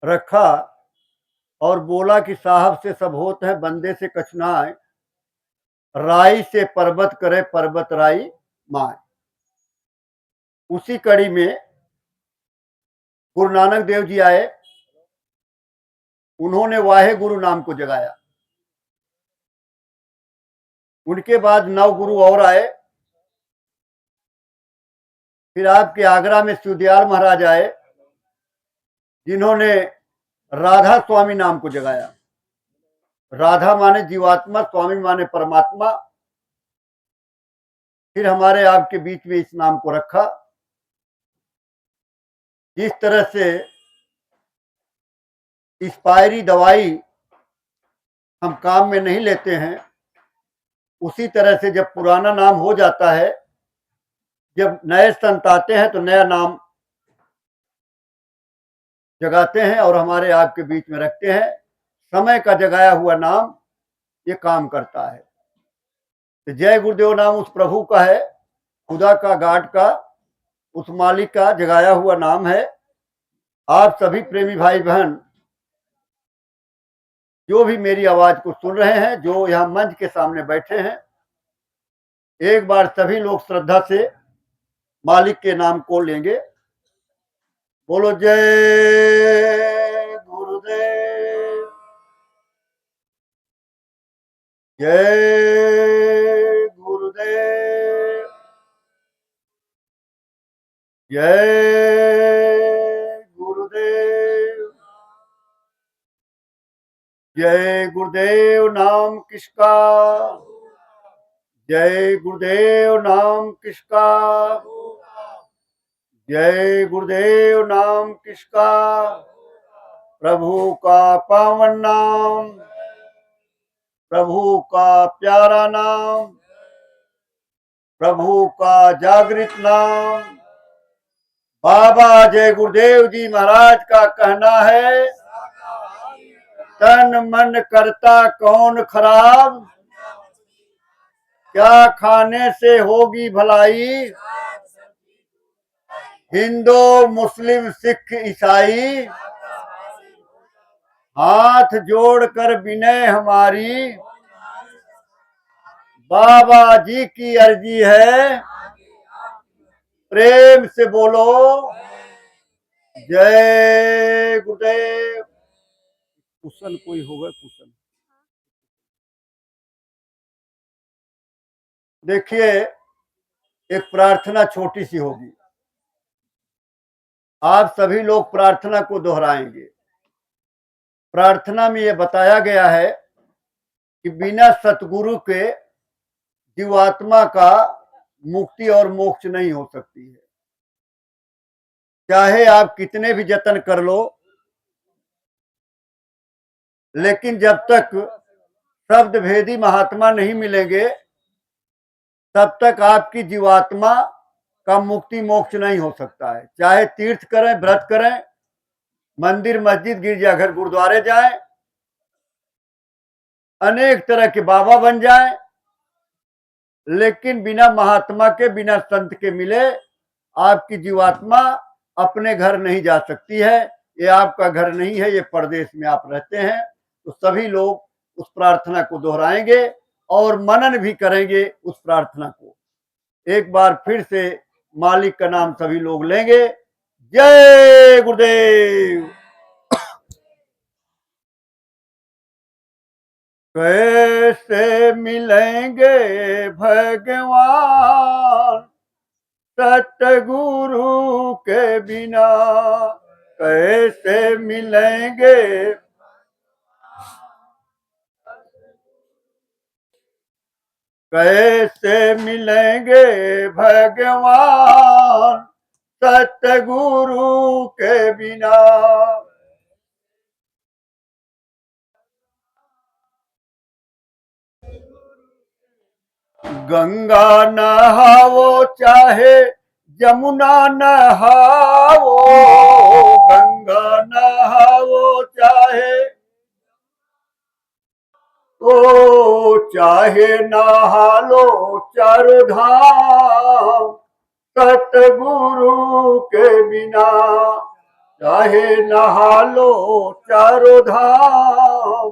रखा और बोला कि साहब से सब होत है, बंदे से कछ ना आए, राई से पर्वत करे पर्वत राई माए। उसी कड़ी में गुरु नानक देव जी आए, उन्होंने वाहे गुरु नाम को जगाया। उनके बाद 9 गुरु और आए। फिर आपके आगरा में सुदयाल महाराज आए, जिन्होंने राधा स्वामी नाम को जगाया। राधा माने जीवात्मा, स्वामी माने परमात्मा। फिर हमारे आपके बीच में इस नाम को रखा। जिस तरह से एक्सपायरी दवाई हम काम में नहीं लेते हैं, उसी तरह से जब पुराना नाम हो जाता है, जब नए संत आते हैं तो नया नाम जगाते हैं और हमारे आपके बीच में रखते हैं। समय का जगाया हुआ नाम ये काम करता है। तो जय गुरुदेव नाम उस प्रभु का है, खुदा का, गाड का, उस मालिक का जगाया हुआ नाम है। आप सभी प्रेमी भाई बहन जो भी मेरी आवाज को सुन रहे हैं, जो यहाँ मंच के सामने बैठे हैं, एक बार सभी लोग श्रद्धा से मालिक के नाम को लेंगे। बोलो जय गुरुदेव, जय गुरुदेव, जय गुरुदेव। जय गुरुदेव नाम किसका, जय गुरुदेव नाम किसका, जय गुरुदेव नाम किसका। प्रभु का पावन नाम, प्रभु का प्यारा नाम, प्रभु का जागृत नाम। बाबा जय गुरुदेव जी महाराज का कहना है, तन मन करता कौन खराब, क्या खाने से होगी भलाई। हिंदू मुस्लिम सिख ईसाई, हाथ जोड़कर विनय हमारी, बाबा जी की अर्जी है, प्रेम से बोलो जय गुरुदेव। कुशन कोई होगा, कुशन। देखिए, एक प्रार्थना छोटी सी होगी, आप सभी लोग प्रार्थना को दोहराएंगे। प्रार्थना में यह बताया गया है कि बिना सतगुरु के जीवात्मा का मुक्ति और मोक्ष नहीं हो सकती है। चाहे आप कितने भी जतन कर लो, लेकिन जब तक शब्द भेदी महात्मा नहीं मिलेंगे, तब तक आपकी जीवात्मा का मुक्ति मोक्ष नहीं हो सकता है। चाहे तीर्थ करें, व्रत करें, मंदिर मस्जिद गिरजाघर गुरुद्वारे जाएं, अनेक तरह के बाबा बन जाएं, लेकिन बिना महात्मा के, बिना संत के मिले आपकी जीवात्मा अपने घर नहीं जा सकती है। ये आपका घर नहीं है, ये परदेश में आप रहते हैं। तो सभी लोग उस प्रार्थना को दोहराएंगे और मनन भी करेंगे उस प्रार्थना को। एक बार फिर से मालिक का नाम सभी लोग लेंगे। जय गुरुदेव। कैसे मिलेंगे भगवान सतगुरु के बिना, कैसे मिलेंगे, कैसे मिलेंगे भगवान सतगुरु के बिना। गंगा नहावो चाहे जमुना नहावो, गंगा नहावो चाहे चाहे नहा लो चारों धाम, सतगुरु के बिना चाहे नहा लो चारों धाम,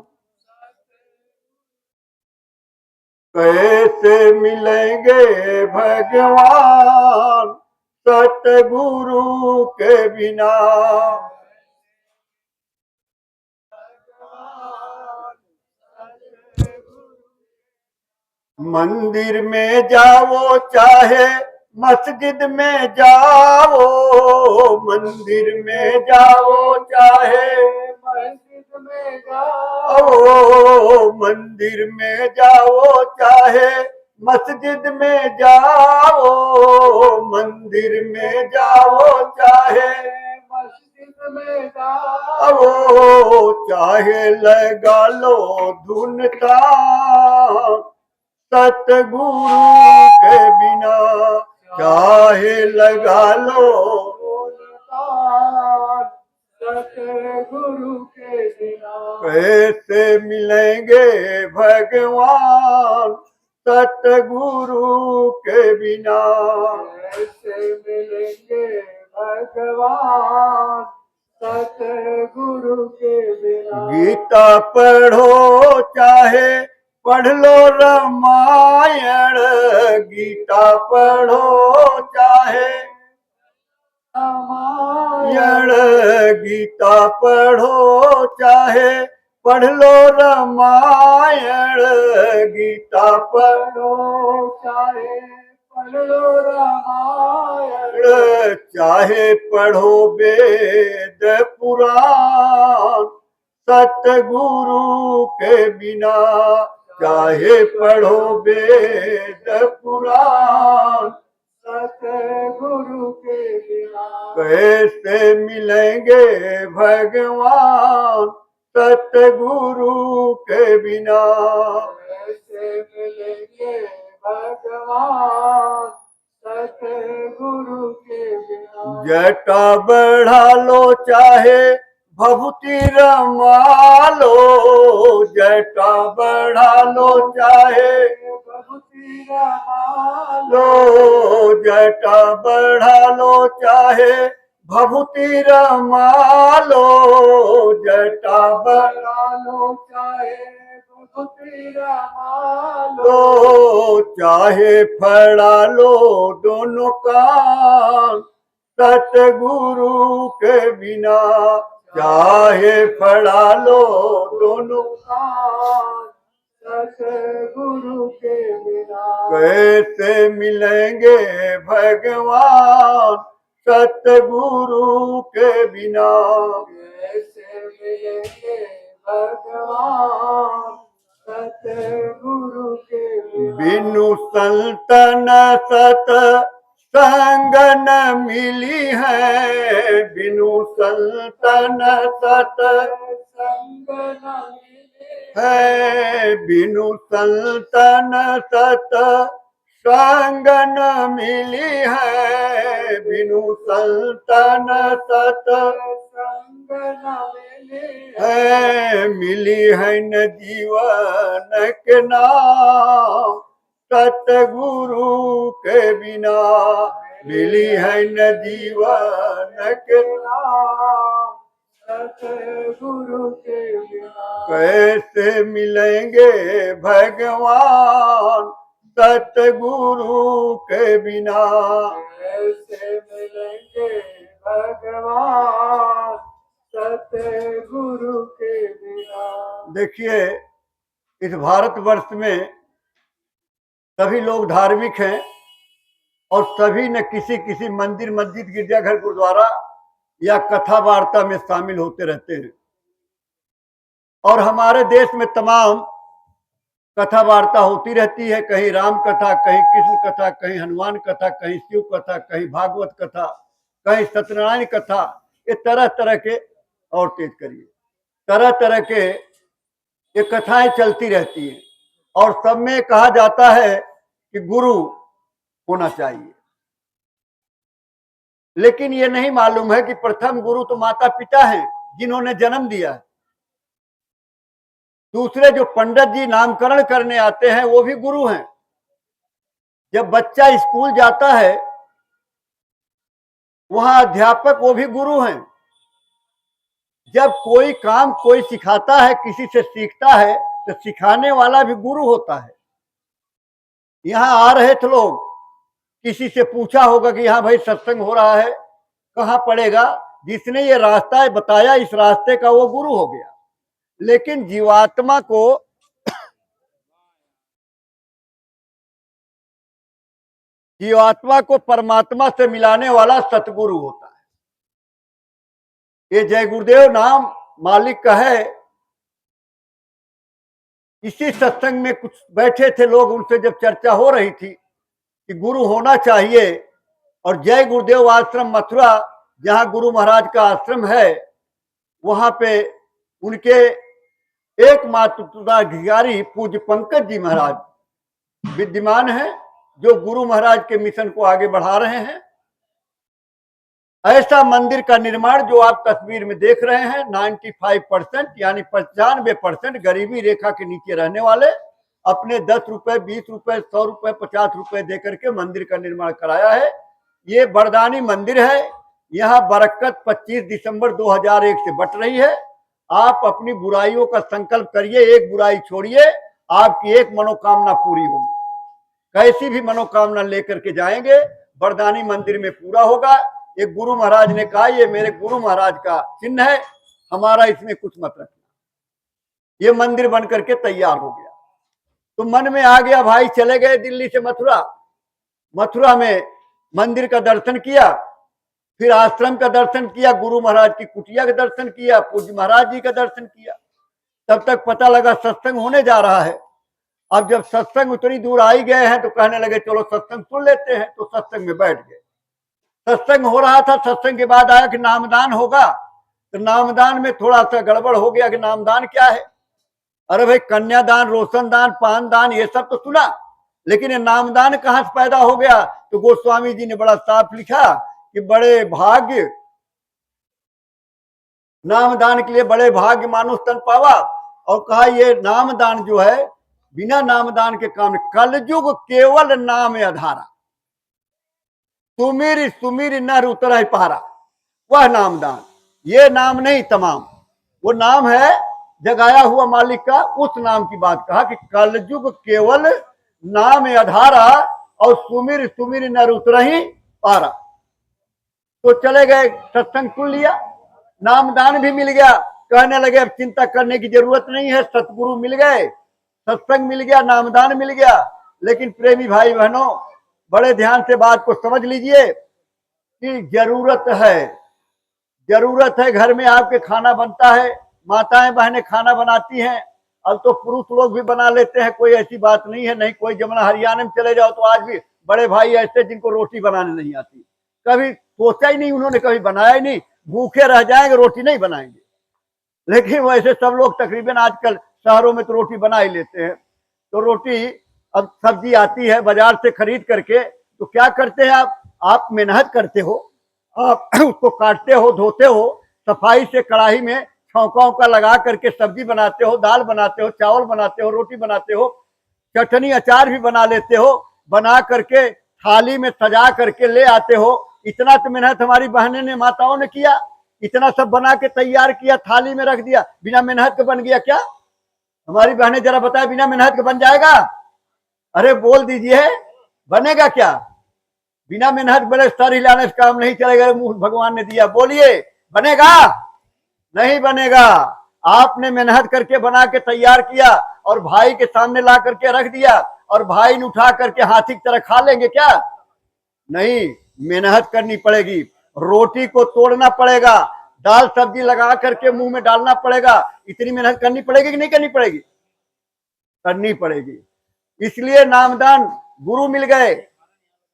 कैसे मिलेंगे भगवान सतगुरु के बिना। मंदिर में जाओ चाहे मस्जिद में जाओ, मंदिर में जाओ चाहे मस्जिद में जाओ, मंदिर में जाओ चाहे मस्जिद में जाओ, मंदिर में जाओ चाहे मस्जिद में जाओ, चाहे लगा लो धुन तान सतगुरु के बिना, चाहे लगा लो सतगुरु के बिना। कैसे मिलेंगे भगवान सतगुरु के बिना, कैसे मिलेंगे भगवान सतगुरु के बिना। गीता पढ़ो चाहे पढ़ लो रामायण, गीता पढ़ो चाहे रामायण, गीता पढ़ो चाहे पढ़ लो रामायण, गीता पढ़ो चाहे पढ़ लो रामायण, चाहे पढ़ो वेद पुराण सतगुरु के बिना, चाहे पढ़ो वेद पुराण सतगुरु के बिना। कैसे मिलेंगे भगवान सतगुरु के बिना, कैसे मिलेंगे भगवान सतगुरु के बिना। जटा बढ़ा लो चाहे भभूति रमा लो, जटा बढ़ा लो चाहे भभूति रमा लो, जटा बढ़ा लो चाहे भभूति रमा लो, जटा बढ़ा लो चाहे भभूति रमा लो, चाहे फड़ा लो दोनों कान सतगुरु के बिना, चाहे फड़ा लो दोनों कान सतगुरु के बिना। कैसे मिलेंगे भगवान सतगुरु के बिना, कैसे मिलेंगे भगवान सतगुरु के बिना। बिनु संतन सत संग न मिली है, बिनु संतन सत संग न मिली है, बिनु संतन सत संग न मिली है, बिनु संतन सत संग न मिली है, मिली है न जीवन के नाम सतगुरु के बिना, मिली है न जीवन के नाम सतगुरु के बिना। कैसे मिलेंगे भगवान सतगुरु के बिना, कैसे मिलेंगे भगवान सतगुरु के बिना। देखिए, इस भारतवर्ष में सभी लोग धार्मिक हैं और सभी ने किसी किसी मंदिर मस्जिद गिरजाघर गुरुद्वारा या कथा वार्ता में शामिल होते रहते हैं। और हमारे देश में तमाम कथा वार्ता होती रहती है, कहीं राम कथा, कहीं कृष्ण कथा, कहीं हनुमान कथा, कहीं शिव कथा, कहीं भागवत कथा, कहीं सत्यनारायण कथा, ये तरह तरह के, और तेज करिए, तरह तरह के ये कथाएं चलती रहती हैं और सब में कहा जाता है कि गुरु होना चाहिए। लेकिन ये नहीं मालूम है कि प्रथम गुरु तो माता पिता हैं जिन्होंने जन्म दिया है। दूसरे जो पंडित जी नामकरण करने आते हैं वो भी गुरु हैं। जब बच्चा स्कूल जाता है वहां अध्यापक वो भी गुरु हैं। जब कोई काम कोई सिखाता है, किसी से सीखता है, तो सिखाने वाला भी गुरु होता है। यहाँ आ रहे थे लोग, किसी से पूछा होगा कि यहाँ भाई सत्संग हो रहा है, कहाँ पड़ेगा? जिसने ये रास्ता बताया, इस रास्ते का वो गुरु हो गया। लेकिन जीवात्मा को परमात्मा से मिलाने वाला सतगुरु होता है। ये जय गुरुदेव नाम मालिक का है। इसी सत्संग में कुछ बैठे थे लोग, उनसे जब चर्चा हो रही थी कि गुरु होना चाहिए, और जय गुरुदेव आश्रम मथुरा, जहां गुरु महाराज का आश्रम है, वहां पे उनके एकमात्र उत्तराधिकारी पूज्य पंकज जी महाराज विद्यमान हैं, जो गुरु महाराज के मिशन को आगे बढ़ा रहे हैं। ऐसा मंदिर का निर्माण जो आप तस्वीर में देख रहे हैं, 95% यानी 95% गरीबी रेखा के नीचे रहने वाले अपने 10 रुपए, 20 रुपए, 100 रुपए, 50 रुपए देकर के मंदिर का निर्माण कराया है। ये बरदानी मंदिर है। यहाँ बरकत 25 दिसंबर 2001 से बट रही है। आप अपनी बुराइयों का संकल्प करिए, एक बुराई छोड़िए, आपकी एक मनोकामना पूरी होगी। कैसी भी मनोकामना लेकर के जाएंगे, बरदानी मंदिर में पूरा होगा। एक गुरु महाराज ने कहा, ये मेरे गुरु महाराज का चिन्ह है, हमारा इसमें कुछ मत रखना। ये मंदिर बन करके तैयार हो गया, तो मन में आ गया, भाई चले गए दिल्ली से मथुरा। मथुरा में मंदिर का दर्शन किया, फिर आश्रम का दर्शन किया, गुरु महाराज की कुटिया का दर्शन किया, पूज्य महाराज जी का दर्शन किया। तब तक पता लगा सत्संग होने जा रहा है। अब जब सत्संग उतनी दूर आ ही गए हैं, तो कहने लगे चलो सत्संग सुन लेते हैं। तो सत्संग में बैठ गए। सत्संग हो रहा था। सत्संग के बाद आया कि नामदान होगा, तो नामदान में थोड़ा सा गड़बड़ हो गया कि नामदान क्या है। अरे भाई, कन्यादान, रोशनदान, पानदान, ये सब तो सुना, लेकिन ये नामदान कहां से पैदा हो गया? तो गोस्वामी जी ने बड़ा साफ लिखा कि बड़े भाग्य, नामदान के लिए बड़े भाग्य मानुष तन पावा। और कहा ये नामदान जो है, बिना नामदान के काम, कलयुग केवल नाम आधारा, सुमिर सुमिर नर उतर पारा, वह नामदान। ये नाम नहीं तमाम, वो नाम है जगाया हुआ मालिक का। उस नाम की बात कहा कि कलयुग केवल नाम आधारा, और सुमिर सुमिर नर उतर ही पारा। तो चले गए, सत्संग सुन लिया, नामदान भी मिल गया। कहने लगे अब चिंता करने की जरूरत नहीं है, सतगुरु मिल गए, सत्संग मिल गया, नामदान मिल गया। लेकिन प्रेमी भाई बहनों, बड़े ध्यान से बात को समझ लीजिए कि जरूरत है। घर में आपके खाना बनता है, माताएं बहनें खाना बनाती हैं, अब तो पुरुष लोग भी बना लेते हैं, कोई ऐसी बात नहीं है। नहीं कोई जमुना हरियाणा में चले जाओ तो आज भी बड़े भाई ऐसे जिनको रोटी बनाने नहीं आती, कभी सोचा ही नहीं उन्होंने, कभी बनाया ही नहीं, भूखे रह जाएंगे, रोटी नहीं बनाएंगे। लेकिन वैसे सब लोग तकरीबन आजकल शहरों में तो रोटी बना ही लेते हैं। तो रोटी, अब सब्जी आती है बाजार से खरीद करके, तो क्या करते हैं आप मेहनत करते हो, आप उसको काटते हो, धोते हो, सफाई से कढ़ाई में छौंका उका लगा करके सब्जी बनाते हो, दाल बनाते हो, चावल बनाते हो, रोटी बनाते हो, चटनी अचार भी बना लेते हो, बना करके थाली में सजा करके ले आते हो। इतना तो मेहनत हमारी बहनें ने, माताओं ने किया, इतना सब बना के तैयार किया, थाली में रख दिया, बिना मेहनत के बन गया क्या? हमारी बहनें जरा बताए, बिना मेहनत के बन जाएगा? अरे बोल दीजिए, बनेगा क्या? बिना मेहनत बड़े सर हिलाने से काम नहीं चलेगा। मुंह भगवान ने दिया, बोलिए बनेगा? नहीं बनेगा। आपने मेहनत करके बना के तैयार किया और भाई के सामने ला करके रख दिया, और भाई ने उठा करके हाथी की तरह खा लेंगे क्या? नहीं, मेहनत करनी पड़ेगी, रोटी को तोड़ना पड़ेगा, दाल सब्जी लगा करके मुंह में डालना पड़ेगा। इतनी मेहनत करनी पड़ेगी कि नहीं करनी पड़ेगी? करनी पड़ेगी। इसलिए नामदान, गुरु मिल गए,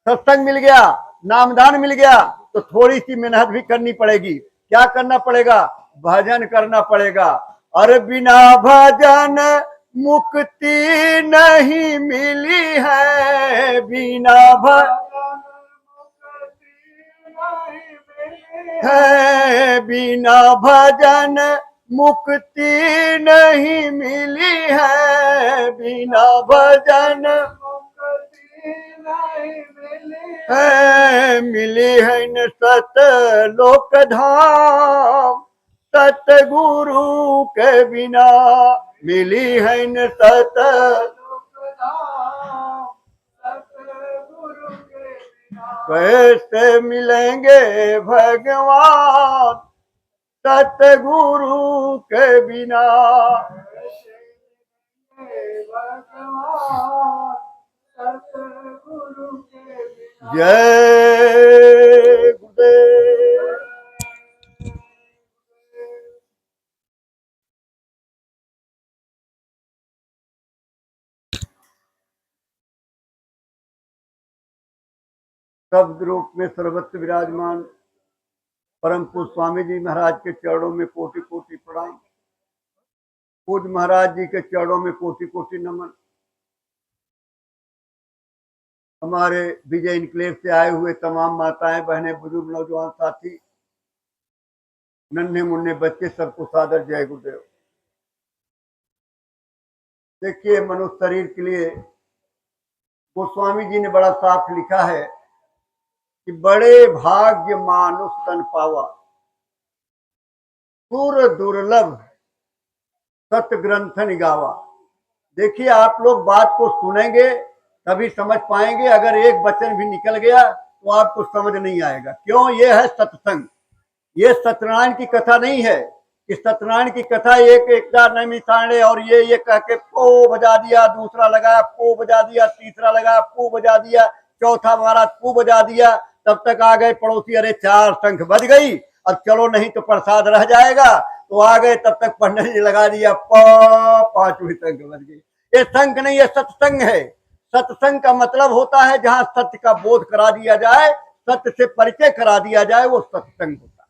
सत्संग मिल गया, नामदान मिल गया, तो थोड़ी सी मेहनत भी करनी पड़ेगी। क्या करना पड़ेगा? भजन करना पड़ेगा। अरे बिना भजन मुक्ति नहीं मिली है, बिना भजन है, बिना भजन मुक्ति नहीं मिली है, बिना भजन है, मिली है न सत लोक धाम, सतगुरु के बिना मिली है न सत, कैसे मिलेंगे भगवान सतगुरु के बिना। जय गुरुदेव। शब्द रूप में सर्वत्र विराजमान परम पूज्य स्वामी जी महाराज के चरणों में कोटि कोटि प्रणाम। पूज्य महाराज जी के चरणों में कोटि कोटि नमन। हमारे विजय इनक्लेव से आए हुए तमाम माताएं बहनें बुजुर्ग नौजवान साथी नन्हे मुन्ने बच्चे सबको सादर जय गुरुदेव। देखिए मनुष्य शरीर के लिए गोस्वामी जी ने बड़ा साफ लिखा है कि बड़े भाग्य मानुष तन पावा, सुर दुर्लभ सत ग्रंथन गावा। देखिए आप लोग बात को सुनेंगे तभी समझ पाएंगे, अगर एक वचन भी निकल गया तो आपको समझ नहीं आएगा। क्यों? ये है सत्संग। ये सत्यनारायण की कथा नहीं है कि सत्यनारायण की कथा एक नहीं ताणे और ये कह के पो बजा दिया, दूसरा लगा पो बजा दिया, तीसरा लगा पो बजा दिया, चौथा महाराज पो बजा दिया, तब तक आ गए पड़ोसी, अरे 4 शंख बज गई, अब चलो नहीं तो प्रसाद रह जाएगा, तो आ गए, तब तक पंडित जी लगा दिया 5वीं शंख बज गई। ये शंख नहीं, ये सत्संग है। सत्संग का मतलब होता है जहां सत्य का बोध करा दिया जाए, सत्य से परिचय करा दिया जाए, वो सत्संग होता है।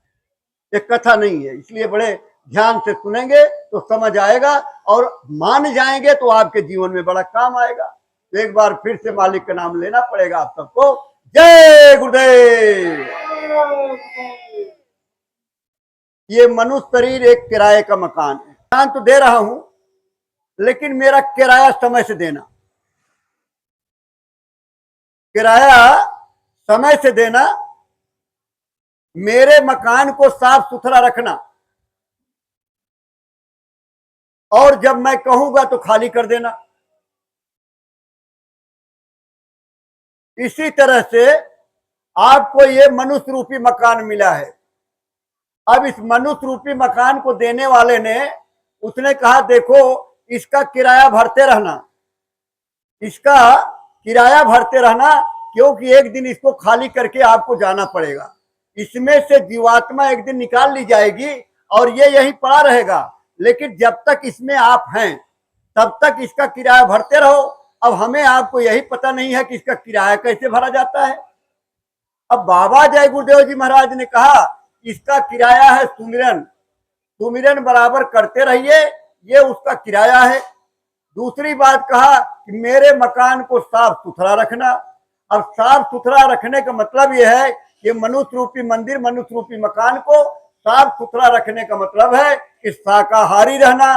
ये कथा नहीं है। इसलिए बड़े ध्यान से सुनेंगे तो समझ आएगा और मान जाएंगे तो आपके जीवन में बड़ा काम आएगा। तो एक बार फिर से मालिक का नाम लेना पड़ेगा आप सबको। जय गुरुदेव। ये मनुष्य शरीर एक किराए का मकान है। मकान तो दे रहा हूं, लेकिन मेरा किराया समय से देना। किराया समय से देना, मेरे मकान को साफ सुथरा रखना, और जब मैं कहूंगा तो खाली कर देना। इसी तरह से आपको ये मनुष्य रूपी मकान मिला है। अब इस मनुष्य रूपी मकान को देने वाले ने, उसने कहा देखो इसका किराया भरते रहना, इसका किराया भरते रहना, क्योंकि एक दिन इसको खाली करके आपको जाना पड़ेगा। इसमें से जीवात्मा एक दिन निकाल ली जाएगी और ये यहीं पड़ा रहेगा, लेकिन जब तक इसमें आप हैं तब तक इसका किराया भरते रहो। अब हमें आपको यही पता नहीं है कि इसका किराया कैसे भरा जाता है। अब बाबा जय गुरुदेव जी महाराज ने कहा इसका किराया है सुमिरन, सुमिरन बराबर करते रहिए, ये उसका किराया है। दूसरी बात कहा कि मेरे मकान को साफ सुथरा रखना। अब साफ सुथरा रखने का मतलब यह है कि मनुष्य रूपी मंदिर, मनुष्य रूपी मकान को साफ सुथरा रखने का मतलब है कि शाकाहारी रहना,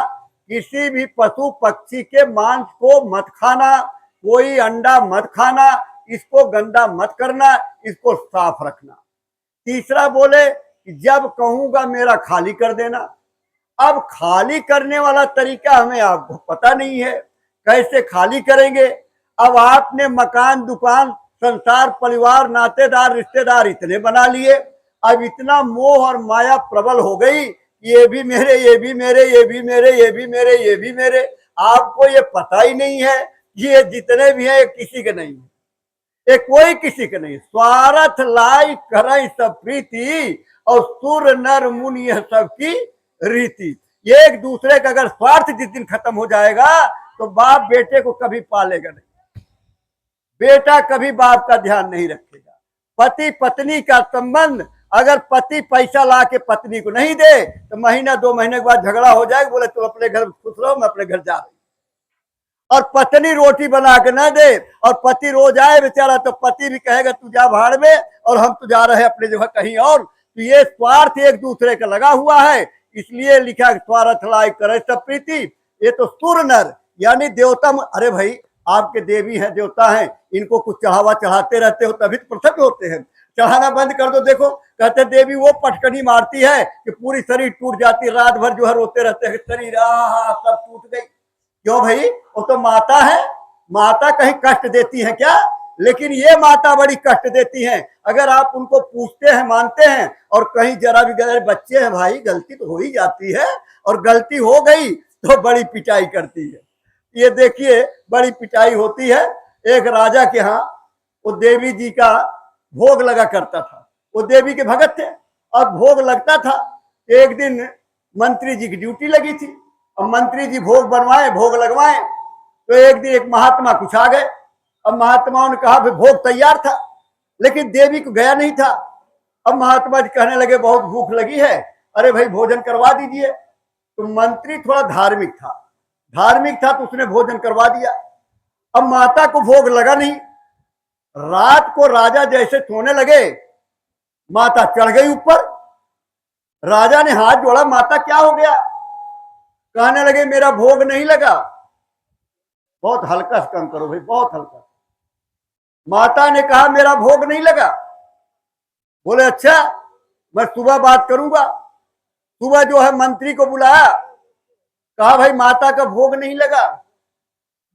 किसी भी पशु पक्षी के मांस को मत खाना, कोई अंडा मत खाना, इसको गंदा मत करना, इसको साफ रखना। तीसरा बोले कि जब कहूंगा मेरा खाली कर देना। अब खाली करने वाला तरीका हमें आपको पता नहीं है, कैसे खाली करेंगे। अब आपने मकान, दुकान, संसार, परिवार, नातेदार, रिश्तेदार इतने बना लिए, अब इतना मोह और माया प्रबल हो गई, ये भी मेरे, ये भी मेरे, ये भी मेरे, ये भी मेरे, ये भी मेरे। आपको ये पता ही नहीं है ये जितने भी हैं किसी के नहीं है, ये कोई किसी के नहीं। स्वार्थ लाई करई सब प्रीति, और सुर नर मुनि सबकी रीति। ये एक दूसरे का अगर स्वार्थ जिस दिन खत्म हो जाएगा तो बाप बेटे को कभी पालेगा नहीं, बेटा कभी बाप का ध्यान नहीं रखेगा। पति पत्नी का संबंध, अगर पति पैसा ला के पत्नी को नहीं दे तो महीना 2 महीने के बाद झगड़ा हो जाएगा, बोले तुम अपने घर खुश रहो, मैं अपने घर जा रही। और पत्नी रोटी बना के न दे और पति रोज आए बेचारा, तो पति भी कहेगा तू जा भाड़ में और हम तो जा रहे हैं अपने जगह कहीं और। तो ये स्वार्थ एक दूसरे का लगा हुआ है, इसलिए लिखा स्वार्थ लाई करे सब प्रीति। ये तो सुर नर यानी देवता। अरे भाई आपके देवी हैं, देवता हैं, इनको कुछ चढ़ावा चढ़ाते रहते हो तभी तो प्रसन्न होते हैं। चढ़ाना बंद कर दो। देखो कहते देवी वो पटकनी मारती है कि पूरी शरीर टूट जाती, रात भर जो है रोते रहते हैं शरीर सब टूट गई। क्यों भाई, वो तो माता है, माता कहीं कष्ट देती है क्या? लेकिन ये माता बड़ी कष्ट देती हैं। अगर आप उनको पूछते हैं, मानते हैं, और कहीं जरा भी गए, बच्चे हैं भाई, गलती तो हो ही जाती है, और गलती हो गई तो बड़ी पिटाई करती है। ये देखिए बड़ी पिटाई होती है। एक राजा के यहाँ वो देवी जी का भोग लगा करता था, वो देवी के भगत थे, और भोग लगता था। एक दिन मंत्री जी की ड्यूटी लगी थी, और मंत्री जी भोग बनवाए, भोग लगवाए। तो एक दिन एक महात्मा कुछ आ गए। अब महात्माओं ने कहा भाई भोग तैयार था, लेकिन देवी को गया नहीं था। अब महात्मा जी कहने लगे बहुत भूख लगी है, अरे भाई भोजन करवा दीजिए। तो मंत्री थोड़ा धार्मिक था, तो उसने भोजन करवा दिया। अब माता को भोग लगा नहीं। रात को राजा जैसे सोने लगे, माता चढ़ गई ऊपर। राजा ने हाथ जोड़ा, माता क्या हो गया? कहने लगे मेरा भोग नहीं लगा। बहुत हल्का से काम करो भाई, बहुत हल्का। माता ने कहा मेरा भोग नहीं लगा। बोले अच्छा, मैं सुबह बात करूंगा। सुबह जो है मंत्री को बुलाया, कहा भाई माता का भोग नहीं लगा।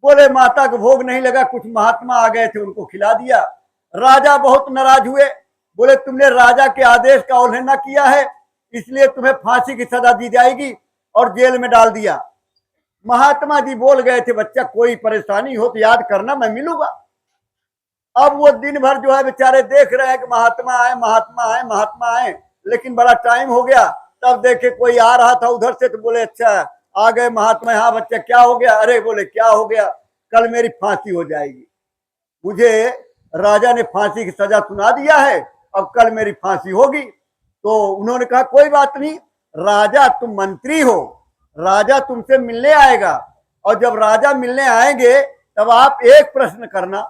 बोले माता का भोग नहीं लगा, कुछ महात्मा आ गए थे उनको खिला दिया। राजा बहुत नाराज हुए, बोले तुमने राजा के आदेश का उल्लंघन किया है, इसलिए तुम्हें फांसी की सजा दी जाएगी, और जेल में डाल दिया। महात्मा जी बोल गए थे बच्चा कोई परेशानी हो तो याद करना, मैं मिलूंगा। अब वो दिन भर जो है बेचारे देख रहे हैं कि महात्मा आए, महात्मा आए, महात्मा आए, लेकिन बड़ा टाइम हो गया। तब देखे कोई आ रहा था उधर से, तो बोले अच्छा आ गए महात्मा। हाँ बच्चा क्या हो गया? अरे बोले क्या हो गया, कल मेरी फांसी हो जाएगी, मुझे राजा ने फांसी की सजा सुना दिया है, अब कल मेरी फांसी होगी। तो उन्होंने कहा कोई बात नहीं, राजा तुम मंत्री हो, राजा तुमसे मिलने आएगा, और जब राजा मिलने आएंगे तब आप एक प्रश्न करना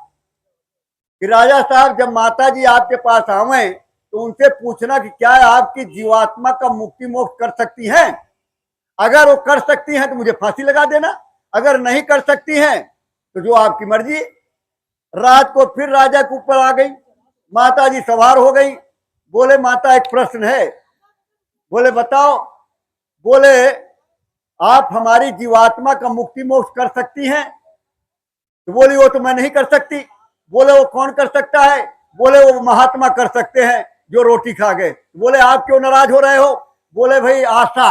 कि राजा साहब जब माता जी आपके पास आवे तो उनसे पूछना कि क्या आपकी जीवात्मा का मुक्ति मोक्ष कर सकती हैं? अगर वो कर सकती हैं तो मुझे फांसी लगा देना, अगर नहीं कर सकती हैं तो जो आपकी मर्जी। रात को फिर राजा के ऊपर आ गई, माता जी सवार हो गई। बोले माता एक प्रश्न है। बोले बताओ। बोले आप हमारी जीवात्मा का मुक्ति मोक्ष कर सकती हैं? तो बोली वो तो मैं नहीं कर सकती। बोले वो कौन कर सकता है? बोले वो महात्मा कर सकते हैं जो रोटी खा गए। बोले आप क्यों नाराज हो रहे हो? बोले भाई आशा,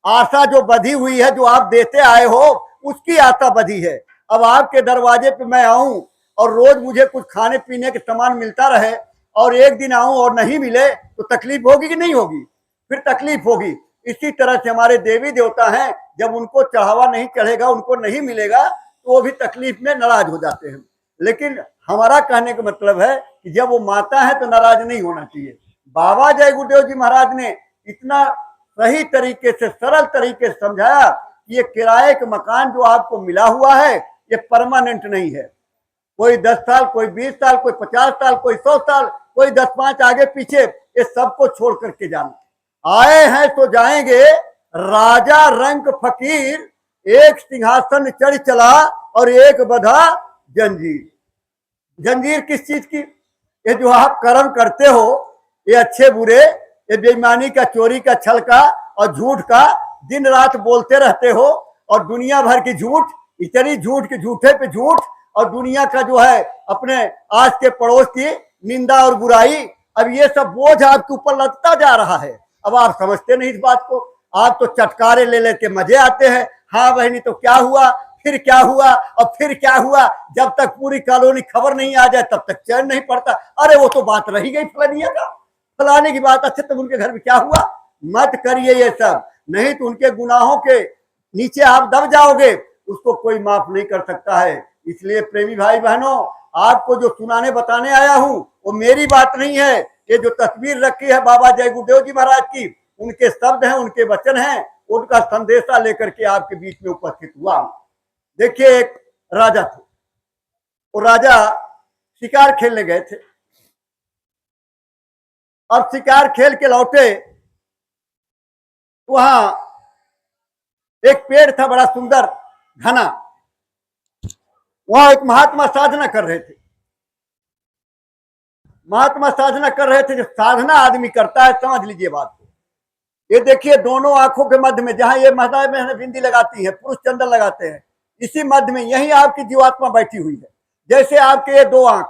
आशा जो बधी हुई है, जो आप देते आए हो उसकी आशा बधी है। अब आपके दरवाजे पे मैं आऊं और रोज मुझे कुछ खाने पीने के सामान मिलता रहे, और एक दिन आऊं और नहीं मिले तो तकलीफ होगी कि नहीं होगी? फिर तकलीफ होगी। इसी तरह से हमारे देवी देवता हैं, जब उनको चढ़ावा नहीं चढ़ेगा, उनको नहीं मिलेगा, तो वो भी तकलीफ में नाराज हो जाते हैं। लेकिन हमारा कहने का मतलब है कि जब वो माता है तो नाराज नहीं होना चाहिए। बाबा जय गुरुदेव जी महाराज ने इतना सही तरीके से, सरल तरीके से समझाया कि ये किराए का मकान जो आपको मिला हुआ है ये परमानेंट नहीं है। कोई 10 साल, कोई 20 साल, कोई 50 साल, कोई 100 साल, कोई 10-5 आगे पीछे, ये सबको छोड़ करके जाना। आए हैं तो जाएंगे। राजा रंग फकीर, एक सिंहासन चढ़ चला और एक बधा जंजीर। जंजीर किस चीज की? ये जो आप कर्म करते हो, ये अच्छे बुरे, ये बेईमानी का, चोरी का, छल का और झूठ का दिन रात बोलते रहते हो, और दुनिया भर की झूठ, इतनी झूठ के झूठे पे झूठ, और दुनिया का जो है अपने आस के पड़ोस की निंदा और बुराई, अब ये सब बोझ आपके ऊपर लगता जा रहा है। अब आप समझते नहीं इस बात को, आप तो चटकारे ले लेके मजे आते हैं। हाँ बहनी तो क्या हुआ, फिर क्या हुआ, और फिर क्या हुआ। जब तक पूरी कॉलोनी खबर नहीं आ जाए तब तक चैन नहीं पड़ता। अरे वो तो बात रही गई फलानिया का, फलाने की बात, अच्छा तब उनके घर में क्या हुआ। मत करिए ये सब, नहीं तो उनके गुनाहों के नीचे आप दब जाओगे, उसको कोई माफ नहीं कर सकता है। इसलिए प्रेमी भाई बहनों, आपको जो सुनाने बताने आया हूं वो मेरी बात नहीं है। ये जो तस्वीर रखी है बाबा जय गुरुदेव जी महाराज की, उनके शब्द हैं, उनके वचन हैं, उनका संदेशा लेकर के आपके बीच में उपस्थित हुआ। देखिए एक राजा थे, वो राजा शिकार खेलने गए थे। अब शिकार खेल के लौटे, वहां एक पेड़ था बड़ा सुंदर घना, वहां एक महात्मा साधना कर रहे थे। महात्मा साधना कर रहे थे। जो साधना आदमी करता है, समझ लीजिए बात को, ये देखिए दोनों आंखों के मध्य में, जहां ये महिलाएं में बिंदी लगाती है, पुरुष चंदन लगाते हैं, इसी मध्य में यही आपकी जीवात्मा बैठी हुई है। जैसे आपके ये दो आंख,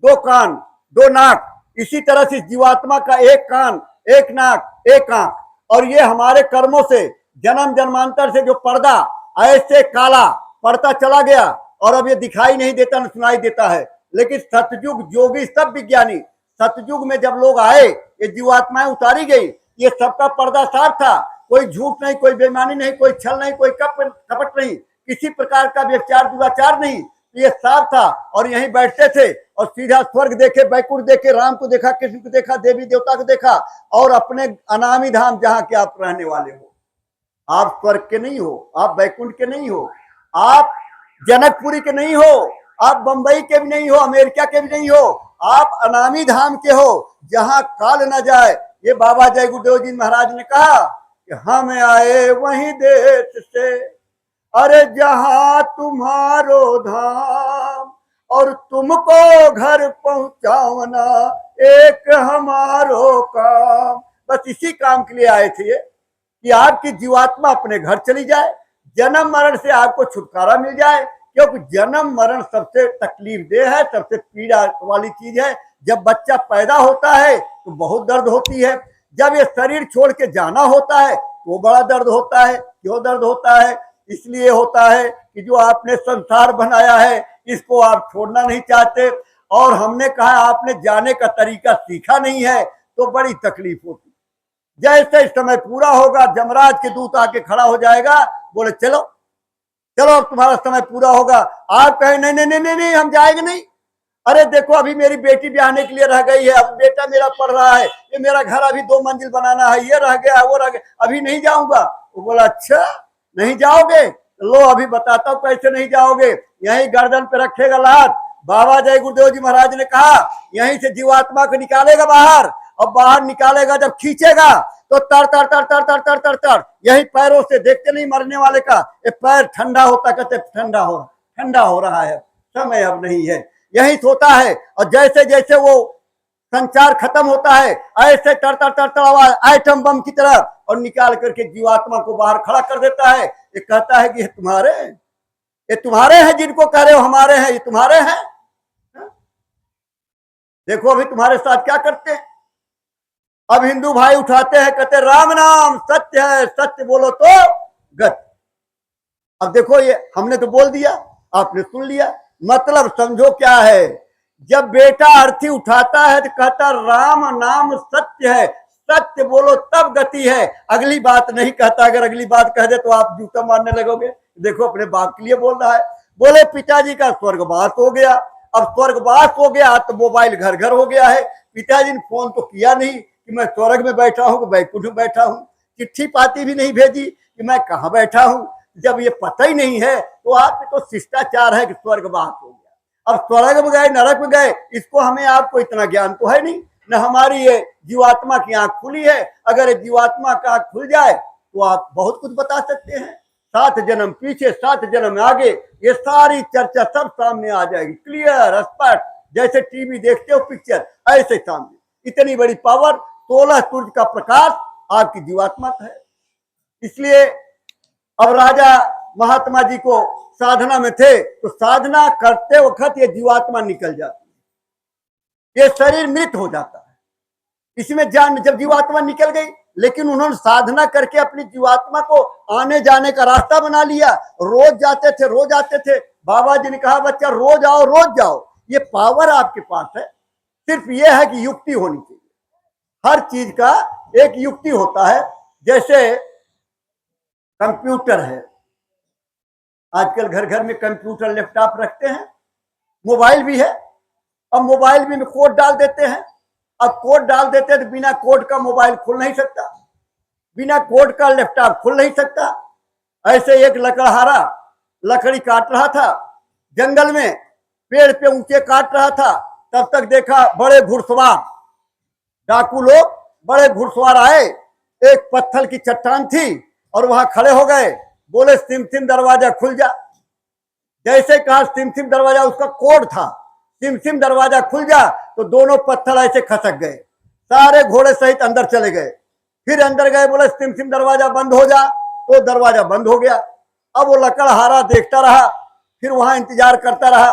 दो कान, दो नाक, इसी तरह से जीवात्मा का एक कान, एक नाक, एक आंख, और ये हमारे कर्मों से जन्म जन्मांतर से जो पर्दा ऐसे काला पड़ता चला गया, और अब ये दिखाई नहीं देता, न सुनाई देता है। लेकिन सतयुग जोगी सब विज्ञानी, सतयुग में जब लोग आए, ये जीवात्माएं उतारी गई, ये सबका पर्दा साफ था। कोई झूठ नहीं, कोई बेईमानी नहीं, कोई छल नहीं, कोई कपट नहीं, किसी प्रकार का व्यभिचार दुराचार नहीं, ये साफ था। और यहीं बैठते थे और सीधा स्वर्ग देखे, बैकुंठ देखे, राम को देखा, कृष्ण को देखा, देवी देवता को देखा, और अपने अनामी धाम जहां के आप रहने वाले हो। आप स्वर्ग के नहीं हो, आप बैकुंठ के नहीं हो, आप जनकपुरी के नहीं हो, आप बंबई के भी नहीं हो, अमेरिका के भी नहीं हो, आप अनामी धाम के हो, जहां काल न जाए। ये बाबा जय गुरुदेव जी महाराज ने कहा कि हम आए वही देश से, अरे जहां तुम्हारो धाम, और तुमको घर पहुंचावना एक हमारो काम। बस इसी काम के लिए आए थे कि आपकी जीवात्मा अपने घर चली जाए, जन्म मरण से आपको छुटकारा मिल जाए। क्योंकि जन्म मरण सबसे तकलीफ देह है, सबसे पीड़ा वाली चीज है। जब बच्चा पैदा होता है तो बहुत दर्द होती है, जब ये शरीर छोड़ के जाना होता है तो बड़ा दर्द होता है। क्यों दर्द होता है? इसलिए होता है कि जो आपने संसार बनाया है, इसको आप छोड़ना नहीं चाहते, और हमने कहा आपने जाने का तरीका सीखा नहीं है, तो बड़ी तकलीफ होती। जैसे समय पूरा होगा, जमराज के दूत आके खड़ा हो जाएगा, बोले चलो चलो अब तुम्हारा समय पूरा होगा। आप कहें नहीं नहीं नहीं नहीं, नहीं हम जाएंगे नहीं। अरे देखो अभी मेरी बेटी ब्याहने के लिए रह गई है, अब बेटा मेरा पढ़ रहा है, ये मेरा घर अभी 2 मंजिल बनाना है, ये रह गया, वो रह गया, अभी नहीं जाऊंगा। वो बोला अच्छा नहीं जाओगे, लो अभी बताता हूँ कैसे नहीं जाओगे। यही गर्दन पे रखेगा लात। बाबा जय गुरुदेव जी महाराज ने कहा यहीं से जीवात्मा को निकालेगा बाहर, और बाहर निकालेगा जब खींचेगा तो तर तर तर तर तर तर तर तर यही पैरों से, देखते नहीं मरने वाले का ये पैर ठंडा होता, कहते ठंडा हो रहा है, समय अब नहीं है, यही होता है। और जैसे जैसे वो संचार खत्म होता है, ऐसे तर तर तर तर आवाज आइटम बम की तरह, और निकाल करके जीवात्मा को बाहर खड़ा कर देता है। ये कहता है कि ये तुम्हारे हैं, जिनको कह रहे हो हमारे हैं, ये तुम्हारे हैं। देखो अभी तुम्हारे साथ क्या करते हैं। अब हिंदू भाई उठाते हैं, कहते राम नाम सत्य है, सत्य बोलो तो गत। अब देखो ये हमने तो बोल दिया, आपने सुन लिया, मतलब समझो क्या है। जब बेटा अर्थी उठाता है तो कहता राम नाम सत्य है, सत्य बोलो तब गति है, अगली बात नहीं कहता। अगर अगली बात कह दे तो आप जूता मारने लगोगे। देखो अपने बाप के लिए बोल रहा है। बोले पिताजी का स्वर्गवास हो गया, अब स्वर्गवास हो गया तो मोबाइल घर घर हो गया है। पिताजी ने फोन तो किया नहीं कि मैं स्वर्ग में बैठा हूँ, बैकुंठ में बैठा हूँ, चिट्ठी पाती भी नहीं भेजी कि मैं कहाँ बैठा हूँ। जब ये पता ही नहीं है तो आप तो शिष्टाचार है कि स्वर्गवास हो गया। अब स्वर्ग में गए, नरक में गए, इसको हमें आपको इतना ज्ञान तो है नहीं, न हमारी ये जीवात्मा की आंख खुली है। अगर जीवात्मा का आंख खुल जाए तो आप बहुत कुछ बता सकते हैं। 7 जन्म पीछे, 7 जन्म आगे, ये सारी चर्चा सब सामने आ जाएगी, क्लियर स्पष्ट, जैसे टीवी देखते हो पिक्चर, ऐसे सामने। इतनी बड़ी पावर, 16 सूर्य का प्रकाश आपकी जीवात्मा का है। इसलिए अब राजा महात्मा जी को साधना में थे तो साधना करते वक्त ये जीवात्मा निकल जाती है, ये शरीर मृत हो जाता है, इसमें जान जब जीवात्मा निकल गई। लेकिन उन्होंने साधना करके अपनी जीवात्मा को आने जाने का रास्ता बना लिया। रोज जाते थे, रोज आते थे। बाबा जी ने कहा बच्चा रोज आओ, रोज जाओ, ये पावर आपके पास है, सिर्फ ये है कि युक्ति होनी चाहिए। हर चीज का एक युक्ति होता है। जैसे कंप्यूटर है, आजकल घर घर में कंप्यूटर लैपटॉप रखते हैं, मोबाइल भी है। अब मोबाइल में कोड डाल देते हैं। अब कोड डाल देते हैं तो बिना कोड का मोबाइल खुल नहीं सकता, बिना कोड का लैपटॉप खुल नहीं सकता। ऐसे एक लकड़हारा लकड़ी काट रहा था जंगल में, पेड़ पे ऊंचे काट रहा था, तब तक देखा बड़े घुड़सवार डाकू लोग, बड़े घुड़सवार आए। एक पत्थर की चट्टान थी और वहां खड़े हो गए, बोले सिम सिम दरवाजा खुल जा। जैसे कहा सिम सिम दरवाजा, उसका कोड था सिम सिम दरवाजा खुल जा, तो दोनों पत्थर ऐसे खसक गए, सारे घोड़े सहित अंदर चले गए। फिर अंदर गए, बोले सिम सिम दरवाजा बंद हो जा, तो दरवाजा बंद हो गया। अब वो लकड़हारा देखता रहा, फिर वहां इंतजार करता रहा।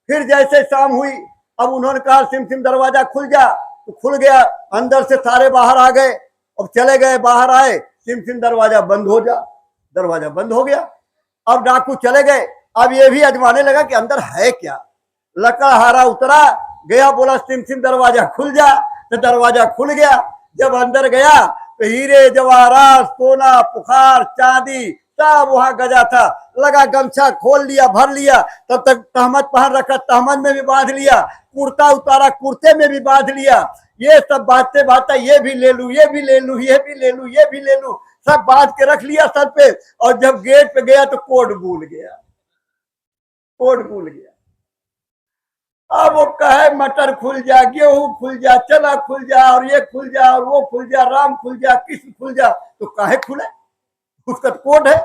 फिर जैसे शाम हुई, अब उन्होंने कहा सिम सिम दरवाजा खुल जा, तो खुल गया। अंदर से सारे बाहर आ गए, अब चले गए, बाहर आए, सिम सिम दरवाजा बंद हो जा, दरवाजा बंद हो गया। अब डाकू चले गए, अब ये भी अजमाने लगा कि अंदर है क्या। लकड़हारा उतरा, गया, बोला सिम सिम दरवाजा खुल जा, तो दरवाजा खुल गया। जब अंदर गया तो हीरे जवाहरात, सोना, पुखार, चांदी सब वहां गजा था। लगा गमछा खोल लिया, भर लिया, तब तक तहमत पहन रखा, तहमत में भी बांध लिया, कुर्ता उतारा, कुर्ते में भी बांध लिया। ये सब बातें बातें, ये भी ले लूं, ये भी ले लूं, ये भी ले लूं, ये भी ले लूं, सब बांध के रख लिया सर पे। और जब गेट पे गया तो कोड भूल गया, कोड भूल गया। अब वो कहे मटर खुल जा, गेहूं खुल जा, चना खुल जा, और ये खुल जा, और वो खुल जा, राम खुल जा, कृष्ण खुल जा, तो काहे खुले? उसका कोड है,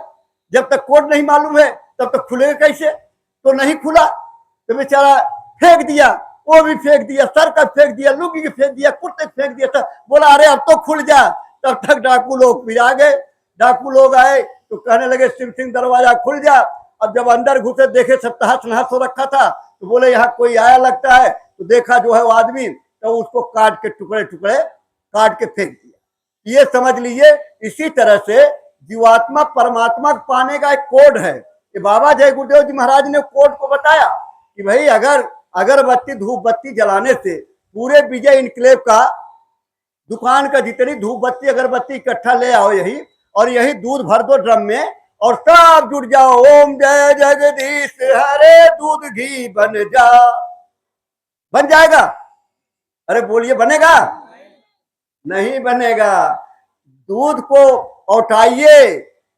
जब तक कोड नहीं मालूम है तब तक खुलेगा कैसे? तो नहीं खुला, तो बेचारा फेंक दिया, वो भी फेंक दिया, सर का फेंक दिया, लुंगी की फेंक दिया, कुर्ते फेंक दिया था। बोला अरे अब तो खुल जा। तब तक डाकू लोग भी आ गए। डाकू लोग आए तो कहने लगे सिम सिम दरवाजा खुल जा। अब जब अंदर घुसे, देखे सब तहस नहस हो रखा था, तो बोले यहाँ कोई आया लगता है। तो देखा जो है वो आदमी, तो उसको काट के टुकड़े टुकड़े काट के फेंक दिया। ये समझ लीजिए, इसी तरह से जीवात्मा परमात्मा पाने का एक कोड है। कि बाबा जय गुरुदेव जी महाराज ने कोड को बताया कि भाई अगर अगरबत्ती धूप बत्ती जलाने से पूरे विजय इनक्लेव का दुकान का जितनी धूप बत्ती अगरबत्ती इकट्ठा ले आओ यही, और यही दूध भर दो ड्रम में और सब जुट जाओ, ओम जय जगदीश हरे दूध घी बन जा, बन जाएगा? अरे बोलिए, बनेगा? नहीं बनेगा। दूध को औटाइए,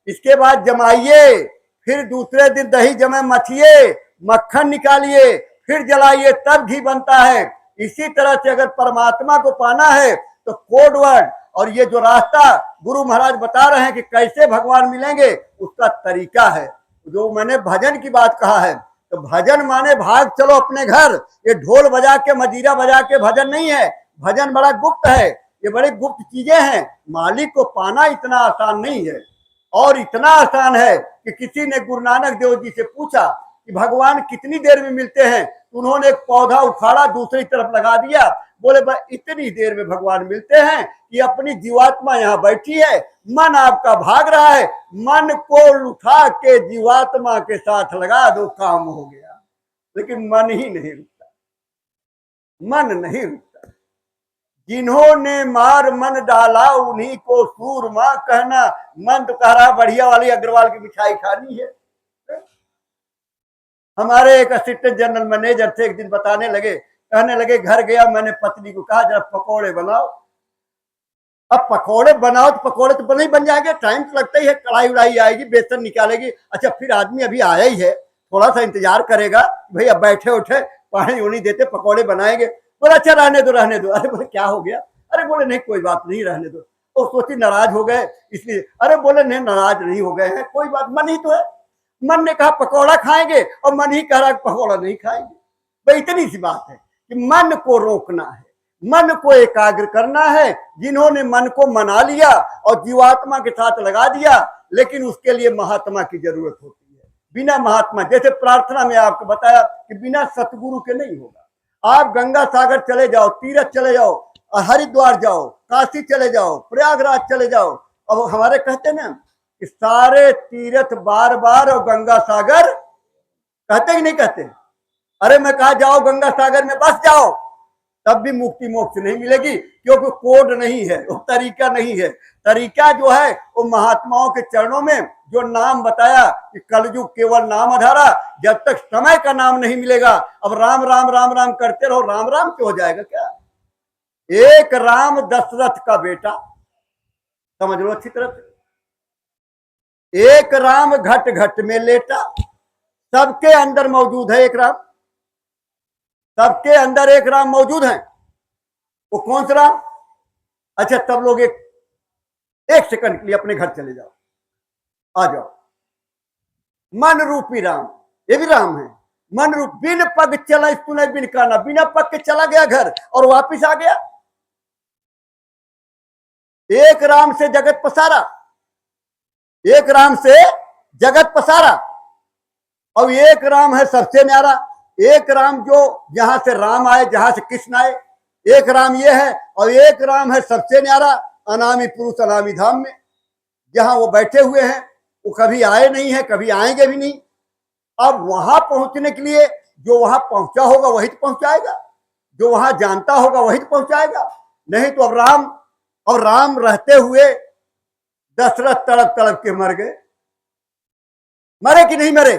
इसके बाद जमाइए, फिर दूसरे दिन दही जमे मथिए, मक्खन निकालिए, फिर जलाइए, तब घी बनता है। इसी तरह से अगर परमात्मा को पाना है तो कोड वर्ड और ये जो रास्ता गुरु महाराज बता रहे हैं कि कैसे भगवान मिलेंगे, उसका तरीका है। जो मैंने भजन की बात कहा है, तो भजन माने भाग चलो अपने घर। ये ढोल बजा के मजीरा बजा के भजन नहीं है। भजन बड़ा गुप्त है, ये बड़ी गुप्त चीजें हैं। मालिक को पाना इतना आसान नहीं है, और इतना आसान है कि किसी ने गुरु नानक देव जी से पूछा कि भगवान कितनी देर में मिलते हैं, तो उन्होंने एक पौधा उखाड़ा, दूसरी तरफ लगा दिया, बोले भाई इतनी देर में भगवान मिलते हैं कि अपनी जीवात्मा यहाँ बैठी है, मन आपका भाग रहा है, मन को उठा के जीवात्मा के साथ लगा दो, काम हो गया। लेकिन मन ही नहीं रुकता, मन नहीं रुकता। जिन्होंने मार मन डाला उन्हीं को सूरमा कहना। मन तो कह रहा बढ़िया वाली अग्रवाल की मिठाई खानी है। हमारे एक असिस्टेंट जनरल मैनेजर थे, एक दिन बताने लगे, कहने लगे घर गया, मैंने पत्नी को कहा जरा पकौड़े बनाओ। अब पकौड़े बनाओ तो पकौड़े तो नहीं बन जाएंगे, टाइम तो लगता ही है, कढ़ाई उड़ाई आएगी, बेसन निकालेगी। अच्छा फिर आदमी अभी आया ही है, थोड़ा सा इंतजार करेगा, भाई अब बैठे उठे पानी उनी देते पकौड़े बनाएंगे। बोले अच्छा रहने दो रहने दो। अरे बोले क्या हो गया? अरे बोले नहीं कोई बात नहीं, रहने दो। तो सोची नाराज हो गए इसलिए। अरे बोले नहीं नाराज नहीं हो गए हैं, कोई बात, मन ही तो है। मन ने कहा पकौड़ा खाएंगे और मन ही कह रहा पकौड़ा नहीं खाएंगे। भाई इतनी सी बात है कि मन को रोकना है, मन को एकाग्र करना है। जिन्होंने मन को मना लिया और जीवात्मा के साथ लगा दिया, लेकिन उसके लिए महात्मा की जरूरत होती है। बिना महात्मा, जैसे प्रार्थना में आपको बताया कि बिना सतगुरु के नहीं होगा। आप गंगा सागर चले जाओ, तीरथ चले जाओ, हरिद्वार जाओ, काशी चले जाओ, प्रयागराज चले जाओ। अब हमारे कहते ना कि सारे तीर्थ बार बार और गंगा सागर कहते ही नहीं कहते। अरे मैं कहा जाओ गंगा सागर में बस जाओ, तब भी मुक्ति मोक्ष नहीं मिलेगी, क्योंकि कोड नहीं है, वो तरीका नहीं है। तरीका जो है वो महात्माओं के चरणों में जो नाम बताया कि कलयुग केवल नाम आधारा, जब तक समय का नाम नहीं मिलेगा। अब राम राम राम राम करते रहो, राम राम क्यों हो जाएगा क्या? एक राम दशरथ का बेटा, समझ लो अच्छी तरह से। एक राम घट घट में लेटा, सबके अंदर मौजूद है एक राम, सबके अंदर एक राम मौजूद है। वो कौन सा राम? अच्छा तब लोग एक सेकंड के लिए अपने घर चले जाओ, आ जाओ। मन रूपी राम, ये भी राम है। मन रूप बिन पग चला सुने बिन काना, बिना पग के चला गया घर और वापिस आ गया। एक राम से जगत पसारा, एक राम से जगत पसारा। और एक राम है सबसे न्यारा, एक राम जो जहां से राम आए, जहां से कृष्ण आए, एक राम ये है। और एक राम है सबसे न्यारा अनामी पुरुष अनामी धाम में, जहां वो बैठे हुए हैं, वो कभी आए नहीं है, कभी आएंगे भी नहीं। अब वहां पहुंचने के लिए जो वहां पहुंचा होगा वही तो पहुंचाएगा, जो वहां जानता होगा वही तो पहुंचाएगा। नहीं तो अब राम रहते हुए दशरथ तड़प तड़प के मर गए। मरे कि नहीं मरे?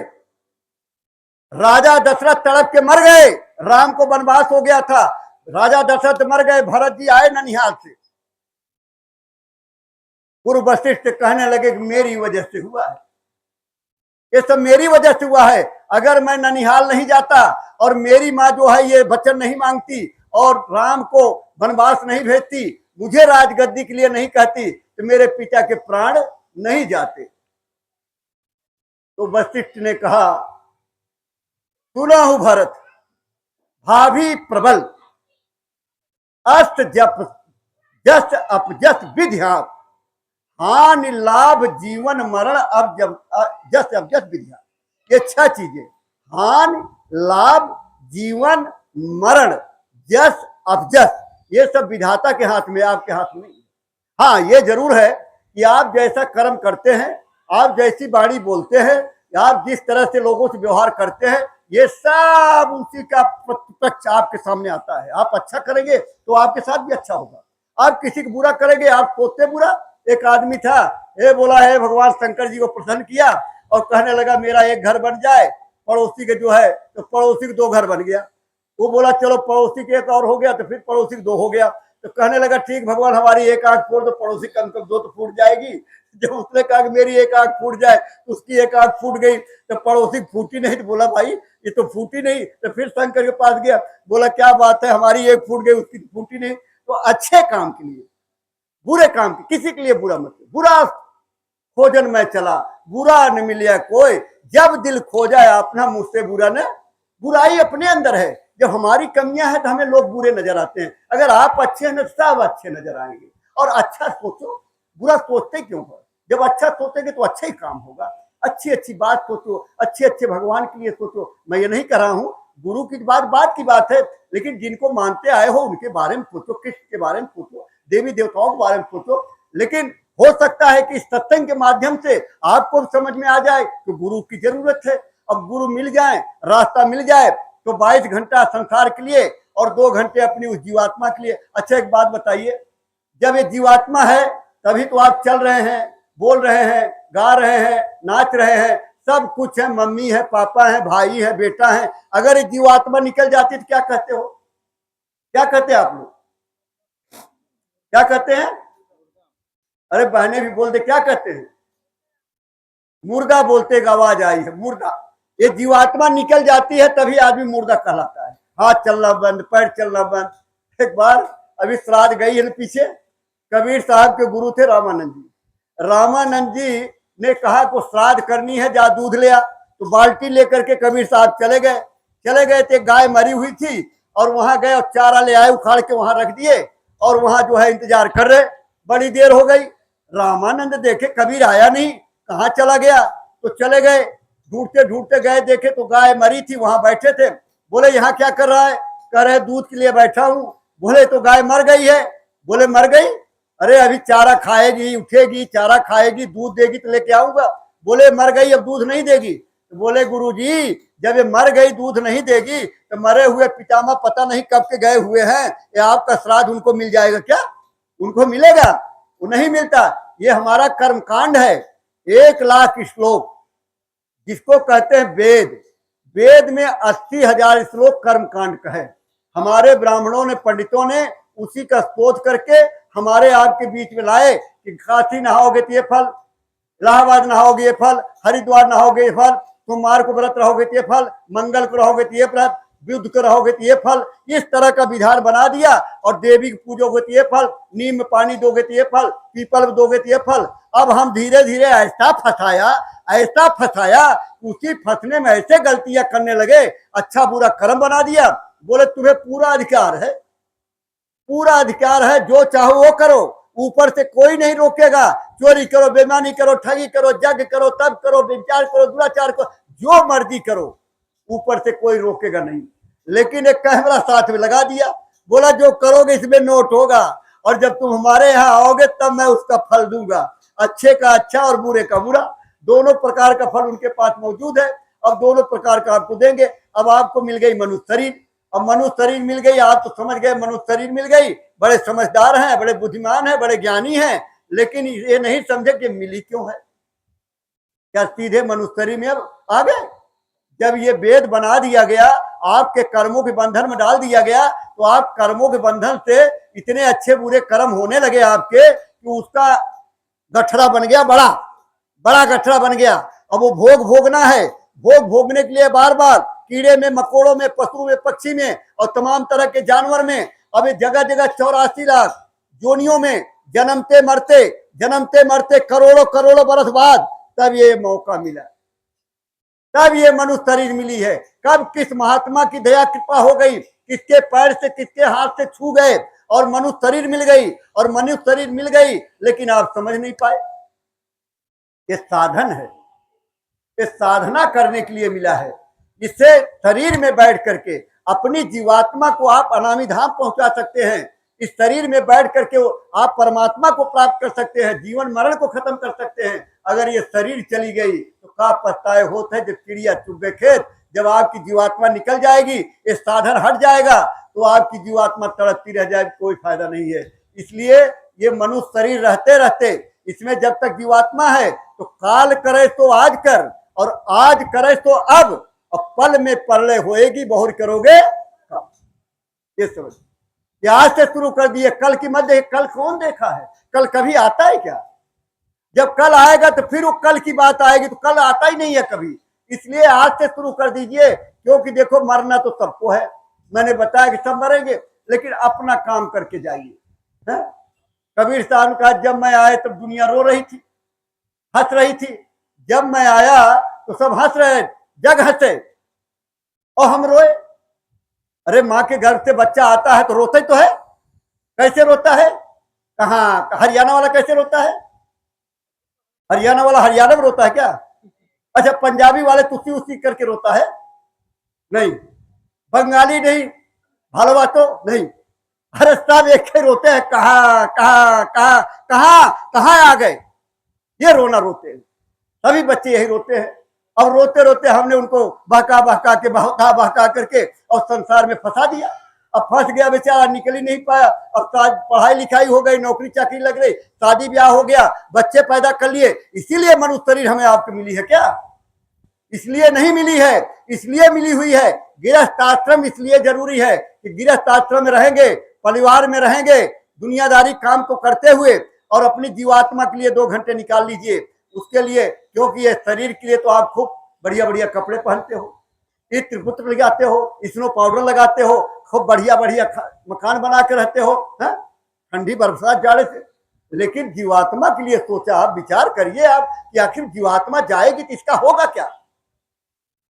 राजा दशरथ तड़प के मर गए। राम को वनवास हो गया था, राजा दशरथ मर गए। भरत जी आए ननिहाल से, पूर्व वशिष्ठ कहने लगे कि मेरी वजह से हुआ है, ये सब मेरी वजह से हुआ है। अगर मैं ननिहाल नहीं जाता और मेरी माँ जो है ये वचन नहीं मांगती और राम को वनवास नहीं भेजती, मुझे राजगद्दी के लिए नहीं कहती, तो मेरे पिता के प्राण नहीं जाते। तो वशिष्ठ ने कहा, सुना हूं भरत, भाभी प्रबल, अस्त जप जस अपजस विद्या, हानि लाभ जीवन मरण अब जब जस अपजस विद्या। ये 6 चीजें, हानि लाभ जीवन मरण जस अपजस, ये सब विधाता के हाथ में, आपके हाथ में नहीं। हाँ, ये जरूर है कि आप जैसा कर्म करते हैं, आप जैसी वाणी बोलते हैं, आप जिस तरह से लोगों से व्यवहार करते हैं, ये सब उसी का प्रत्यक्ष आपके सामने आता है। आप अच्छा करेंगे तो आपके साथ भी अच्छा होगा, आप किसी को बुरा करेंगे आप सोचते बुरा। एक आदमी था, ये बोला है भगवान शंकर जी को प्रसन्न किया और कहने लगा मेरा एक घर बन जाए, पड़ोसी के जो है, तो पड़ोसी के 2 घर बन गया। वो बोला चलो पड़ोसी के एक और हो गया, तो फिर पड़ोसी के 2 हो गया। तो कहने लगा ठीक भगवान हमारी एक आंख फोड़ दो, पड़ोसी कम से कम 2 तो फूट जाएगी। जब उसने कहा कि मेरी एक आंख फूट जाए, तो उसकी एक आंख फूट गई, तो पड़ोसी फूटी नहीं। तो बोला भाई ये तो फूटी नहीं। तो फिर शंकर के पास गया, बोला क्या बात है, हमारी एक फूट गई, उसकी फूटी नहीं। तो अच्छे काम के लिए, बुरे काम के, किसी के लिए बुरा मत, बुरा खोजन में चला, बुरा न मिलिया कोई, जब दिल खोजा अपना मुझसे बुरा न। बुराई अपने अंदर है, जब हमारी कमियां हैं तो हमें लोग बुरे नजर आते हैं। अगर आप अच्छे हैं तो सब अच्छे नजर आएंगे। और अच्छा सोचो, बुरा सोचते क्यों हो? जब अच्छा सोचेंगे तो अच्छा ही काम होगा। अच्छी अच्छी बात सोचो, अच्छे अच्छे भगवान के लिए सोचो। मैं ये नहीं कह रहा हूँ, गुरु की बात की बात है, लेकिन जिनको मानते आए हो उनके बारे में सोचो, कृष्ण के बारे में सोचो, देवी देवताओं के बारे में सोचो। लेकिन हो सकता है कि इस सत्संग के माध्यम से आपको समझ में आ जाए कि गुरु की जरूरत है। अब गुरु मिल जाए, रास्ता मिल जाए, तो 22 घंटा संसार के लिए और 2 घंटे अपनी उस जीवात्मा के लिए। अच्छा एक बात बताइए, जब ये जीवात्मा है तभी तो आप चल रहे हैं, बोल रहे हैं, गा रहे हैं, नाच रहे हैं, सब कुछ है, मम्मी है, पापा है, भाई है, बेटा है। अगर ये जीवात्मा निकल जाती तो क्या कहते हो? क्या कहते हैं आप लोग? क्या कहते हैं? अरे बहने भी बोलते, क्या कहते हैं? मुर्दा बोलते, आवाज आई है मुर्दा। ये जीवात्मा निकल जाती है तभी आदमी मुर्दा कहलाता है। हाथ चलना बंद, पैर चलना बंद। एक बार अभी श्राद्ध गई है पीछे, कबीर साहब के गुरु थे रामानंद जी। रामानंद जी ने कहा को श्राद्ध करनी है, जा दूध ले आ। तो बाल्टी लेकर के कबीर साहब चले गए थे। गाय मरी हुई थी और वहां गए और चारा ले आए, उखाड़ के वहां रख दिए और वहां जो है इंतजार कर रहे। बड़ी देर हो गई, रामानंद देखे कबीर आया नहीं, कहाँ चला गया। तो चले गए, ढूंढते ढूंढते गए, देखे तो गाय मरी थी, वहां बैठे थे। बोले यहाँ क्या कर रहा है? कह रहे दूध के लिए बैठा हूं। बोले तो गाय मर गई है। बोले मर गई? अरे अभी चारा खाएगी, उठेगी, चारा खाएगी, दूध देगी तो लेके आऊंगा। बोले मर गई, अब दूध नहीं देगी। तो बोले गुरुजी जब ये मर गई दूध नहीं देगी तो मरे हुए पितामह पता नहीं कब के गए हुए हैं, ये आपका श्राद्ध उनको मिल जाएगा क्या? उनको मिलेगा? वो नहीं मिलता। ये हमारा कर्मकांड है। 1 लाख श्लोक जिसको कहते हैं वेद, वेद में 80,000 श्लोक कर्मकांड का है। हमारे ब्राह्मणों ने, पंडितों ने उसी का शोध करके हमारे आपके बीच में लाए कि काशी नहाओगे तो ये फल, इलाहाबाद नहाओगे ये फल, हरिद्वार नहाओगे ये फल, सोमवार को व्रत रहोगे तो ये फल, मंगल को रहोगे तो ये व्रत, बुध को रहोगे तो ये फल, इस तरह का विधान बना दिया। और देवी को पूजोगे तो ये फल, नीम में पानी दोगे तो ये फल, पीपल में दोगे तो ये फल। अब हम धीरे धीरे ऐसा फंसाया, उसी फंसने में ऐसे गलतियां करने लगे, अच्छा बुरा कर्म बना दिया। बोले तुम्हें पूरा अधिकार है, जो चाहो वो करो, ऊपर से कोई नहीं रोकेगा। चोरी करो, बेईमानी करो, ठगी करो, जग करो, तब करो, व्यभिचार करो, दुराचार करो, जो मर्जी करो, ऊपर से कोई रोकेगा नहीं। लेकिन एक कैमरा साथ में लगा दिया, बोला जो करोगे इसमें नोट होगा, और जब तुम हमारे यहाँ आओगे तब मैं उसका फल दूंगा, अच्छे का अच्छा और बुरे का बुरा, दोनों प्रकार का फल उनके पास मौजूद है। अब दोनों प्रकार का आपको देंगे। अब आपको मिल गई मनुष्य शरीर, अब मनुष्य शरीर मिल गई, आप तो समझ गए मनुष्य शरीर मिल गई, बड़े समझदार हैं, बड़े बुद्धिमान हैं, बड़े ज्ञानी हैं, लेकिन ये नहीं समझे कि मिली क्यों है। क्या सीधे मनुष्य शरीर में अब आ गए? जब ये वेद बना दिया गया, आपके कर्मों के बंधन में डाल दिया गया, तो आप कर्मों के बंधन से इतने अच्छे बुरे कर्म होने लगे आपके कि उसका गठरा बन गया, बड़ा गठरा बन गया। अब वो भोग भोगना है, भोग भोगने के लिए बार बार कीड़े में, मकोड़ों में, पशु में, पक्षी में और तमाम तरह के जानवर में, अब जगह जगह 84 लाख जोनियों में जन्मते मरते करोड़ों बरस बाद तब ये मौका मिला, तब ये मनुष्य शरीर मिली है। कब किस महात्मा की दया कृपा हो गई, किसके पैर से, किसके हाथ से छू गए और मनुष्य शरीर मिल गई, और मनुष्य शरीर मिल गई, लेकिन आप समझ नहीं पाए। ये साधन है, ये साधना करने के लिए मिला है। इससे शरीर में बैठ करके अपनी जीवात्मा को आप अनामी धाम पहुंचा सकते हैं। इस शरीर में बैठ करके आप परमात्मा को प्राप्त कर सकते हैं, जीवन मरण को खत्म कर सकते हैं। अगर ये शरीर चली गई तो का पछताए होते हैं जब चिड़िया चुग गए खेत। जब आपकी जीवात्मा निकल जाएगी, ये साधन हट जाएगा, तो आपकी जीवात्मा तड़पती रह जाएगी, कोई फायदा नहीं है। इसलिए ये मनुष्य शरीर रहते रहते इसमें जब तक जीवात्मा है तो काल करे तो आज कर, और आज करे तो अब, और पल में परलय होएगी, बहुर करोगे कब। ये समझ, आज से शुरू कर दिए, कल की मत देखे। कल कौन देखा है? कल कभी आता है क्या? जब कल आएगा तो फिर वो कल की बात आएगी, तो कल आता ही नहीं है कभी। इसलिए आज से शुरू कर दीजिए, क्योंकि देखो मरना तो सबको है। मैंने बताया कि सब मरेंगे, लेकिन अपना काम करके जाइए। कबीर साहब ने कहा जब मैं आया तब दुनिया रो रही थी, हंस रही थी, जब मैं आया तो सब हंस रहे, जग हंसे और हम रोए। अरे माँ के घर से बच्चा आता है तो रोता ही तो है। कैसे रोता है? कहाँ हरियाणा वाला कैसे रोता है? हरियाणा वाला हरियाणा में रोता है क्या? अच्छा, पंजाबी वाले तुसी उसी करके रोता है? नहीं। बंगाली नहीं, भालवा तो नहीं, हर सब एक ही रोते हैं। कहाँ कहाँ कहाँ कहाँ कहाँ आ गए? ये रोना रोते हैं, सभी बच्चे यही रोते हैं। अब रोते रोते हमने उनको बहका करके और संसार में फंसा दिया। अब फंस गया बेचारा, निकल ही नहीं पाया। अब पढ़ाई लिखाई हो गई, नौकरी चाकरी लग गई, शादी ब्याह हो गया, बच्चे पैदा कर लिए। इसीलिए मनुष्य शरीर हमें आपको मिली है क्या? इसलिए नहीं मिली है, इसलिए मिली हुई है। गृहस्थ आश्रम इसलिए जरूरी है कि गृहस्थ आश्रम में रहेंगे, परिवार में रहेंगे, दुनियादारी काम को करते हुए, और अपनी जीवात्मा के लिए 2 घंटे निकाल लीजिए उसके लिए। क्योंकि ये शरीर के लिए तो आप खूब बढ़िया बढ़िया कपड़े पहनते हो, इत्र पुत्र लगाते हो, स्नो पाउडर लगाते हो, खूब बढ़िया बढ़िया मकान बना के रहते हो, ठंडी बरसात जाड़े से। लेकिन जीवात्मा के लिए सोचा, आप विचार करिए आप कि आखिर जीवात्मा जाएगी तो इसका होगा क्या?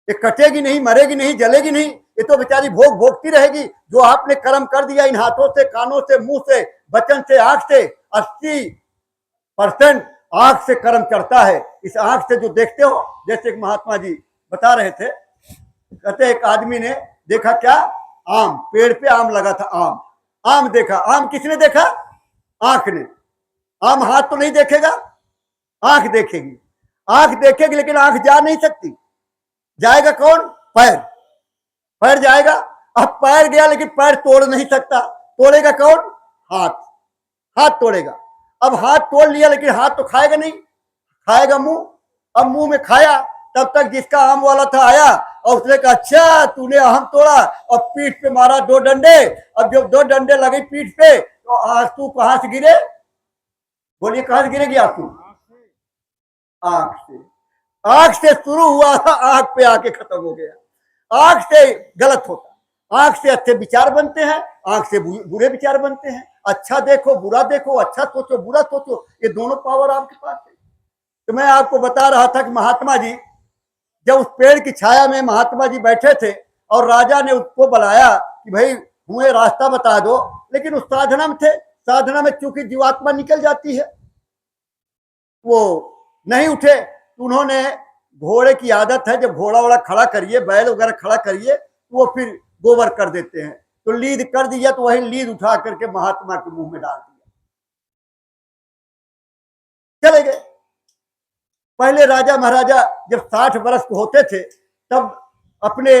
ये कटेगी नहीं, मरेगी नहीं, जलेगी नहीं, ये तो बेचारी भोग भोगती रहेगी। जो आपने कर्म कर दिया इन हाथों से, कानों से, मुंह से, वचन से, आंख से, 80% आंख से कर्म चढ़ता है। इस आंख से जो देखते हो, जैसे एक महात्मा जी बता रहे थे, कहते एक आदमी ने देखा क्या, आम, पेड़ पे आम लगा था, आम देखा। आम किसने देखा? आंख ने। आम हाथ तो नहीं देखेगा, आंख देखेगी। आंख देखेगी लेकिन आंख जा नहीं सकती। जाएगा कौन? पैर जाएगा। अब पैर गया लेकिन पैर तोड़ नहीं सकता, तोड़ेगा कौन? हाथ तोड़ेगा। अब हाथ तोड़ लिया लेकिन हाथ तो खाएगा नहीं, खाएगा मुंह। अब मुंह में खाया, तब तक जिसका आम वाला था आया और उसने कहा अच्छा तूने आम तोड़ा, और पीठ पे मारा 2 डंडे। अब जब 2 डंडे लगे पीठ पे तो आंसू कहां से गिरे? बोलिए कहां से गिरेगी आंसू? आंख से। आंख से शुरू हुआ था, आंख पे आके खत्म हो गया। आंख से गलत होता, आंख से अच्छे विचार बनते हैं, आंख से बुरे विचार बनते हैं। अच्छा देखो बुरा देखो, अच्छा सोचो बुरा सोचो, ये दोनों पावर आपके पास है। तो मैं आपको बता रहा था कि महात्मा जी जब उस पेड़ की छाया में महात्मा जी बैठे थे और राजा ने उसको बुलाया कि भाई मुझे रास्ता बता दो, लेकिन उस साधना में थे। साधना में चूंकि जीवात्मा निकल जाती है, वो नहीं उठे। तो उन्होंने, घोड़े की आदत है जब घोड़ा वोड़ा खड़ा करिए, बैल वगैरह खड़ा करिए तो वो फिर गोबर कर देते हैं, तो लीद कर दिया, तो वही लीद उठा करके महात्मा के मुंह में डाल दिया, चले गए। पहले राजा महाराजा जब 60 वर्ष को होते थे तब अपने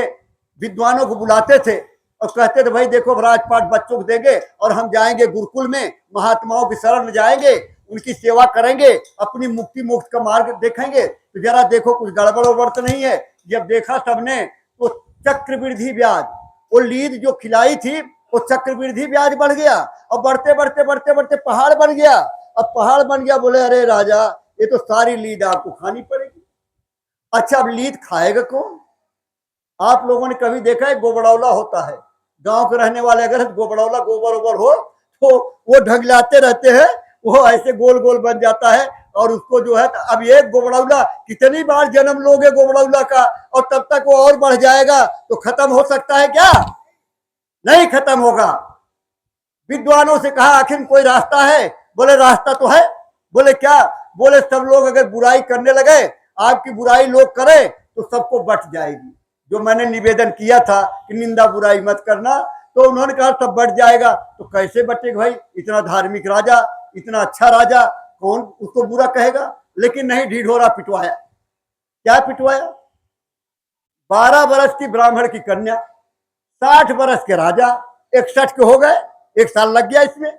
विद्वानों को बुलाते थे और कहते थे भाई देखो राजपाट बच्चों को देंगे और हम जाएंगे गुरुकुल में, महात्माओं की शरण में जाएंगे, उनकी सेवा करेंगे, अपनी मुक्ति मोक्ष का मार्ग देखेंगे, तो जरा देखो कुछ गड़बड़ उड़बड़ तो नहीं है। जब देखा सबने तो चक्रवृद्धि ब्याज, वो लीद जो खिलाई थी वो चक्रवृद्धि ब्याज बढ़ गया और बढ़ते बढ़ते बढ़ते बढ़ते पहाड़ बन गया। अब पहाड़ बन गया, बोले अरे राजा ये तो सारी लीद आपको खानी पड़ेगी। अच्छा अब लीद खाएगा कौन? आप लोगों ने कभी देखा है गोबड़ौला होता है, गांव के रहने वाले अगर गोबड़ौला गोबर ओबर हो तो वो ढगलाते रहते हैं, वो ऐसे गोल गोल बन जाता है और उसको जो है, अब ये गोबड़ौला कितनी बार जन्म लोगे गोबड़ौला का और तब तक वो और बढ़ जाएगा, तो खत्म हो सकता है क्या? नहीं खत्म होगा। विद्वानों से कहा आखिर कोई रास्ता है? बोले रास्ता तो है। बोले क्या? बोले सब लोग अगर बुराई करने लगे, आपकी बुराई लोग करें तो सबको बट जाएगी। जो मैंने निवेदन किया था कि निंदा बुराई मत करना, तो उन्होंने कहा सब बढ़ जाएगा। तो कैसे बटेगा भाई? इतना धार्मिक राजा, इतना अच्छा राजा, कौन उसको बुरा कहेगा? लेकिन नहीं, ढिढोरा पिटवाया। क्या पिटवाया? 12 वर्ष की ब्राह्मण की कन्या, 60 वर्ष के राजा, 61 के हो गए, 1 साल लग गया इसमें।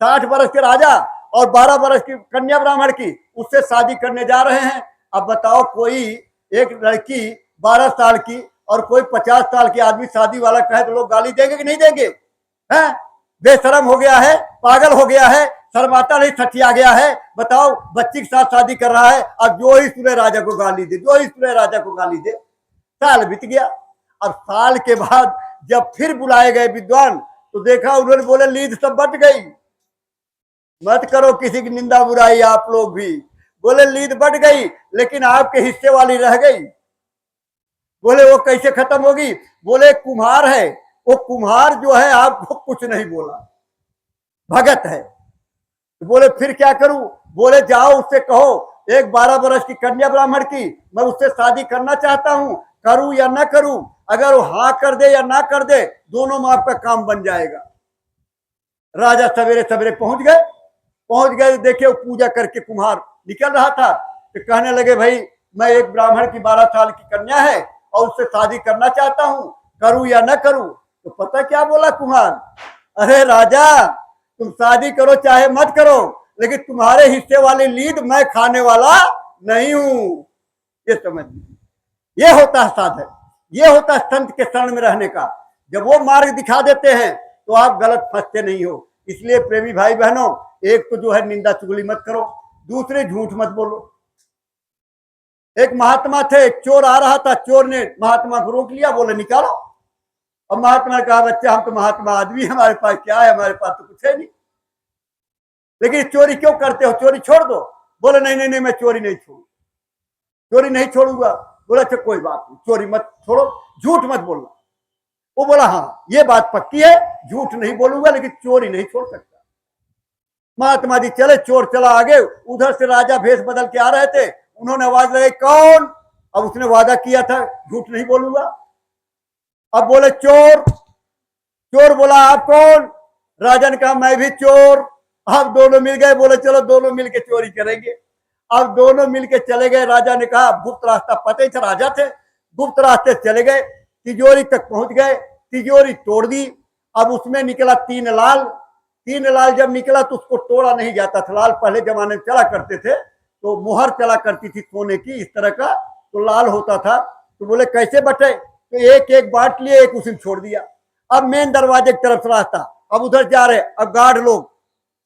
60 वर्ष के राजा और 12 वर्ष की कन्या ब्राह्मण की, उससे शादी करने जा रहे हैं। अब बताओ, कोई एक लड़की 12 साल की और कोई 50 साल की आदमी शादी वाला कहे तो लोग गाली देंगे कि नहीं देंगे? हैं? बेशरम हो गया है, पागल हो गया है, शर्माता नहीं, ठठिया गया है। बताओ, बच्ची के साथ शादी कर रहा है, अब जो ही सुने राजा को गाली दे, जो ही सुने राजा को गाली दे। साल बीत गया। अब साल के बाद जब फिर बुलाए गए विद्वान, तो देखा उन्होंने, बोले लीद सब बट गई। मत करो किसी की निंदा बुराई आप लोग भी। बोले लीद बट गई लेकिन आपके हिस्से वाली रह गई। बोले वो कैसे खत्म होगी? बोले कुम्हार है, वो कुम्हार जो है आपको कुछ नहीं बोला, भगत है। तो बोले फिर क्या करूं? बोले जाओ उससे कहो, एक 12 वर्ष की कन्या ब्राह्मण की, मैं उससे शादी करना चाहता हूं, करूं या ना करूं? अगर वो हाँ कर दे या ना कर दे, दोनों में आपका काम बन जाएगा। राजा सवेरे सवेरे पहुंच गए, देखे वो पूजा करके कुम्हार निकल रहा था, तो कहने लगे भाई मैं एक ब्राह्मण की 12 साल की कन्या है और उससे शादी करना चाहता हूं, करूं या ना करूं? तो पता क्या बोला कुम्हार? अरे राजा, तुम शादी करो चाहे मत करो, लेकिन तुम्हारे हिस्से वाली लीद मैं खाने वाला नहीं हूं। ये समझ लीजिए, ये होता है साधक, ये होता है संत के शरण में रहने का। जब वो मार्ग दिखा देते हैं तो आप गलत फंसते नहीं हो। इसलिए प्रेमी भाई बहनों, एक तो जो है निंदा चुगली मत करो, दूसरे झूठ मत बोलो। एक महात्मा थे, एक चोर आ रहा था, चोर ने महात्मा को रोक लिया, बोले निकालो। अब महात्मा ने कहा बच्चा हम तो महात्मा आदमी, हमारे पास क्या है, हमारे पास तो कुछ है नहीं, लेकिन चोरी क्यों करते हो, चोरी छोड़ दो। बोले नहीं नहीं नहीं, मैं चोरी नहीं छोड़ू, चोरी नहीं छोड़ूंगा। बोला अच्छा कोई बात नहीं, चोरी मत छोड़ो, झूठ मत बोलना। वो बोला हाँ ये बात पक्की है, झूठ नहीं बोलूंगा, लेकिन चोरी नहीं छोड़ सकता। महात्मा जी चले, चोर चला आगे। उधर से राजा भेष बदल के आ रहे थे, उन्होंने आवाज लगाई कौन? अब उसने वादा किया था झूठ नहीं बोलूंगा। अब बोले चोर। चोर बोला आप कौन? राजा ने कहा मैं भी चोर। अब दोनों मिल गए, बोले चलो दोनों मिलके चोरी करेंगे। अब दोनों मिलके चले गए। राजा ने कहा गुप्त रास्ता, पता ही था राजा थे, गुप्त रास्ते चले गए, तिजोरी तक पहुंच गए, तिजोरी तोड़ दी। अब उसमें निकला 3 लाल। 3 लाल जब निकला तो उसको तोड़ा नहीं जाता था। लाल पहले जमाने में चला करते थे, तो मुहर चला करती थी सोने की इस तरह का, तो लाल होता था। तो बोले कैसे बटे? तो एक एक बांट लिए, एक उसी में छोड़ दिया। अब मेन दरवाजे की तरफ रास्ता, अब उधर जा रहे। अब गार्ड लोग,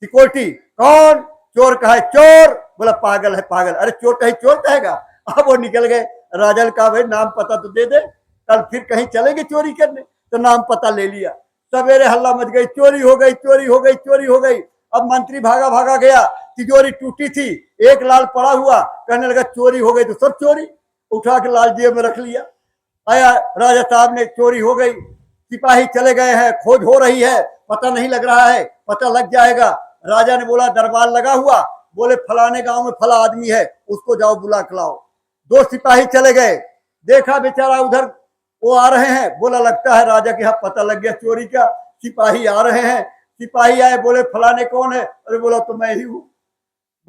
सिक्योरिटी, कौन? चोर कहा है चोर। बोला पागल है पागल, अरे चोर कहीं चोर कहेगा। अब वो निकल गए। राजा ने कहा भाई नाम पता तो दे दे, कल फिर कहीं चलेंगे चोरी करने। तो नाम पता ले लिया। सवेरे हल्ला मच गई, चोरी हो गई, चोरी हो गई, चोरी हो गई। अब मंत्री भागा भागा गया, तिजोरी टूटी थी, एक लाल पड़ा हुआ, कहने लगा चोरी हो गई। तो सब चोरी उठा के लाल जेब में रख लिया। आया राजा साहब ने, चोरी हो गई, सिपाही चले गए हैं, खोज हो रही है, पता नहीं लग रहा है, पता लग जाएगा। राजा ने बोला दरबार लगा हुआ, बोले फलाने गांव में फला आदमी है, उसको जाओ बुला के लाओ। दो सिपाही चले गए, देखा बेचारा उधर वो आ रहे हैं, बोला लगता है राजा के यहाँ पता लग गया चोरी का, सिपाही आ रहे हैं। सिपाही आए, बोले फलाने कौन है? अरे बोला तो मैं ही हूँ।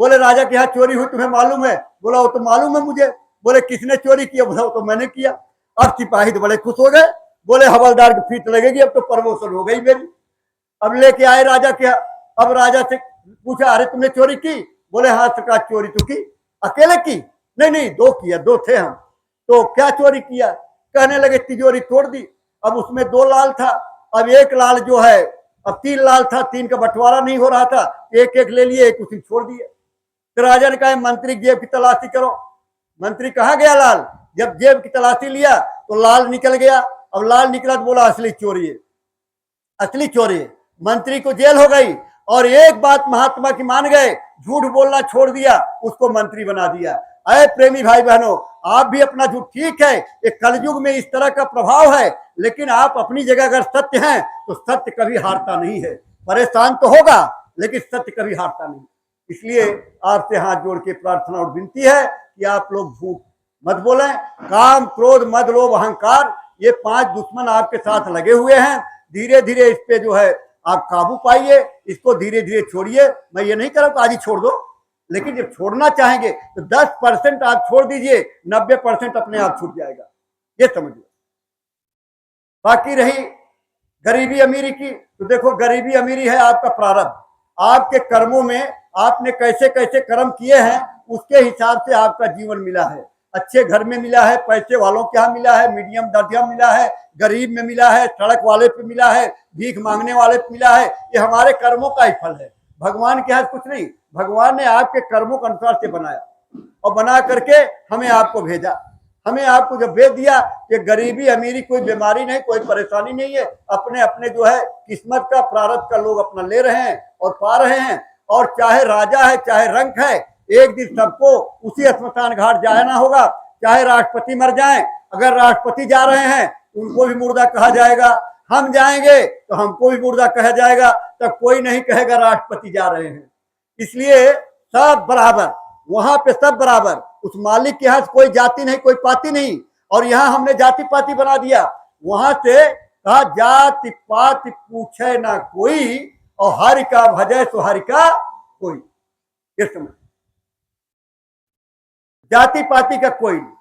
बोले राजा के यहाँ चोरी हुई, तुम्हें मालूम है? बोला वो तो मालूम है मुझे। बोले किसने चोरी किया? बोला वो तो मैंने किया। अब सिपाही तो बड़े खुश हो गए, बोले हवलदार की फीस लगेगी, अब तो प्रमोशन हो गई मेरी। अब लेके आए राजा के यहाँ। अब राजा से पूछा, अरे तुमने चोरी की? बोले हाँ सरकार, चोरी तो की। अकेले की? नहीं नहीं, दो किया, दो थे हम। तो क्या चोरी किया? कहने लगे तिजोरी तोड़ दी। अब उसमें दो लाल था, अब एक लाल जो है, अब तीन लाल था, तीन का बंटवारा नहीं हो रहा था, एक एक ले लिए, एक उसी छोड़ दिए। तो राजा ने कहा मंत्री जेब की तलाशी करो। मंत्री कहाँ गया लाल? जब जेब की तलाशी लिया तो लाल निकल गया। अब लाल निकला तो बोला असली चोरी है, असली चोरी है। मंत्री को जेल हो गई, और एक बात महात्मा की मान गए, झूठ बोलना छोड़ दिया, उसको मंत्री बना दिया। अरे प्रेमी भाई बहनों, आप भी अपना झूठ, ठीक है एक कलयुग में इस तरह का प्रभाव है, लेकिन आप अपनी जगह अगर सत्य हैं तो सत्य कभी हारता नहीं है। परेशान तो होगा लेकिन सत्य कभी हारता नहीं। इसलिए आपसे हाथ जोड़ के प्रार्थना और विनती है कि आप लोग झूठ मत बोलें। काम, क्रोध, मद, लोभ, अहंकार, ये 5 दुश्मन आपके साथ लगे हुए हैं। धीरे धीरे इस पे जो है आप काबू पाइए, इसको धीरे धीरे छोड़िए। मैं ये नहीं कह रहा हूं आज ही छोड़ दो, लेकिन जब छोड़ना चाहेंगे तो 10% आप छोड़ दीजिए, 90% अपने आप छूट जाएगा, ये समझिए। बाकी रही गरीबी अमीरी की, तो देखो गरीबी अमीरी है आपका प्रारब्ध। आपके कर्मों में आपने कैसे कैसे कर्म किए हैं, उसके हिसाब से आपका जीवन मिला है। अच्छे घर में मिला है, पैसे वालों के यहाँ मिला है, मीडियम दर्जा मिला है, गरीब में मिला है, सड़क वाले पे मिला है, भीख मांगने वाले पे मिला है। ये हमारे कर्मों का ही फल है, भगवान के हाथ कुछ नहीं। भगवान ने आपके कर्मों के अनुसार से बनाया, और बना करके हमें आपको भेजा। हमें आपको जब भेज दिया कि गरीबी अमीरी कोई बीमारी नहीं, कोई परेशानी नहीं है, अपने अपने जो है किस्मत का, प्रारब्ध का लोग अपना ले रहे हैं और पा रहे हैं। और चाहे राजा है चाहे रंक है, एक दिन सबको उसी स्मशान घाट जाना होगा। चाहे राष्ट्रपति मर जाएं, अगर राष्ट्रपति जा रहे हैं उनको भी मुर्दा कहा जाएगा, हम जाएंगे तो हमको भी मुर्दा कहा जाएगा, तब कोई नहीं कहेगा राष्ट्रपति जा रहे हैं। इसलिए सब बराबर, वहां पे सब बराबर, उस मालिक के यहाँ कोई जाति नहीं, कोई पाति नहीं। और यहाँ हमने जाति पाति बना दिया। वहां से कहा जाति पाति पूछे ना कोई, और हरि का भजय तो हरि का कोई। ये समझ, जाति पाति का कोई नहीं।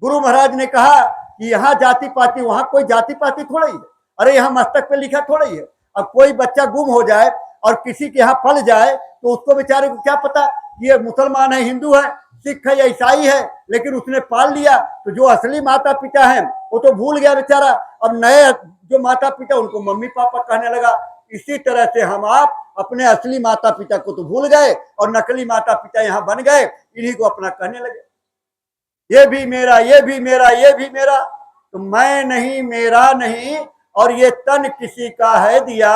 गुरु महाराज ने कहा कि यहाँ जाति पाति, वहां कोई जाति पाति थोड़ा ही है। अरे यहाँ मस्तक पे लिखा थोड़ा ही है। अब कोई बच्चा गुम हो जाए और किसी के यहाँ पल जाए तो उसको बेचारे को क्या पता ये मुसलमान है, हिंदू है, सिख है या ईसाई है, लेकिन उसने पाल लिया तो जो असली माता पिता है वो तो भूल गया बेचारा। अब नए जो माता पिता उनको मम्मी पापा कहने लगा। इसी तरह से हम आप अपने असली माता पिता को तो भूल गए और नकली माता पिता यहाँ बन गए, इन्हीं को अपना कहने लगे। ये भी मेरा, ये भी मेरा, ये भी मेरा, तो मैं नहीं, मेरा नहीं, और ये तन किसी का है दिया,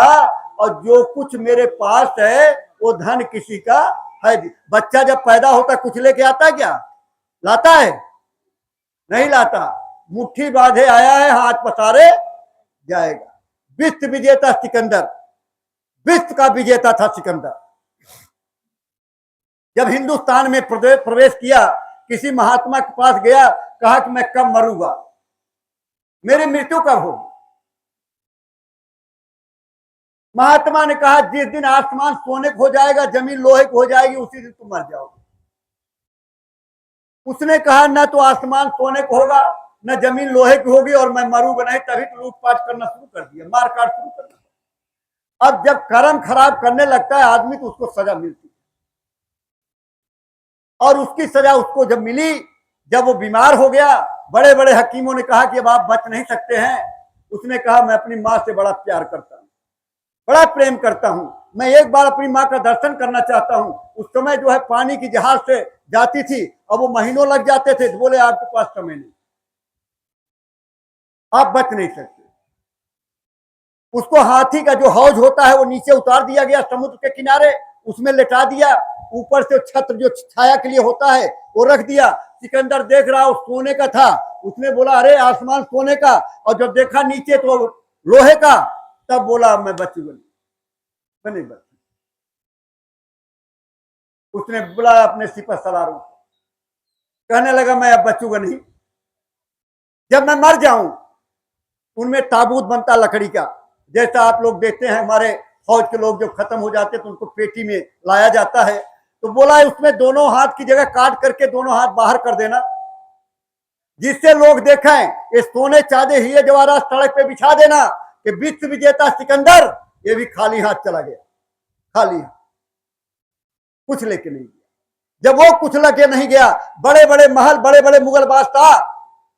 और जो कुछ मेरे पास है वो धन किसी का है। बच्चा जब पैदा होता कुछ लेके आता है क्या? लाता है? नहीं लाता। मुट्ठी बांधे आया है, हाथ पसारे जाएगा। विश्व विजेता सिकंदर, विश्व का विजेता था सिकंदर। जब हिंदुस्तान में प्रवेश किया, किसी महात्मा के पास गया, कहा कि मैं कब मरूंगा, मेरी मृत्यु कब होगी? महात्मा ने कहा जिस दिन आसमान सोने को हो जाएगा, जमीन लोहे को हो जाएगी, उसी दिन तुम मर जाओगे। उसने कहा न तो आसमान सोने को होगा, न जमीन लोहे की होगी, और मैं मरूंगा नहीं। तभी तो लूटपाट करना शुरू कर दिया, मार काट शुरू कर दिया। अब जब कर्म खराब करने लगता है आदमी तो उसको सजा मिलती है, और उसकी सजा उसको जब मिली, जब वो बीमार हो गया, बड़े बड़े हकीमों ने कहा कि अब आप बच नहीं सकते हैं। उसने कहा मैं अपनी माँ से बड़ा प्यार करता हूँ, बड़ा प्रेम करता हूं, मैं एक बार अपनी माँ का दर्शन करना चाहता हूं। उस समय जो है पानी की जहाज से जाती थी, अब वो महीनों लग जाते थे। तो बोले आपके पास समय नहीं, आप बच नहीं सकते। उसको हाथी का जो हौज होता है वो नीचे उतार दिया गया समुद्र के किनारे, उसमें लेटा दिया, ऊपर से छत्र जो छाया के लिए होता है वो रख दिया। सिकंदर देख रहा वो सोने का था, उसने बोला अरे आसमान सोने का, और जब देखा नीचे तो लोहे का, तब बोला मैं बचूंगा नहीं बच। उसने बुलाया अपने सिपह सलारों को, कहने लगा मैं अब बचूंगा नहीं, जब मैं मर जाऊं उनमें ताबूत बनता लकड़ी का, जैसा आप लोग देखते हैं हमारे फौज के लोग जब खत्म हो जाते तो उनको पेटी में लाया जाता है। तो बोला उसमें दोनों हाथ की जगह काट करके दोनों हाथ बाहर कर देना, जिससे लोग देखें ये सोने चांदी हीरे जवाहरात सड़क पे बिछा देना कि विश्व विजेता सिकंदर ये भी खाली हाथ चला गया, खाली हाथ, कुछ लेके नहीं गया। जब वो कुछ लेके नहीं गया, बड़े बड़े महल, बड़े बड़े मुगल बादशाह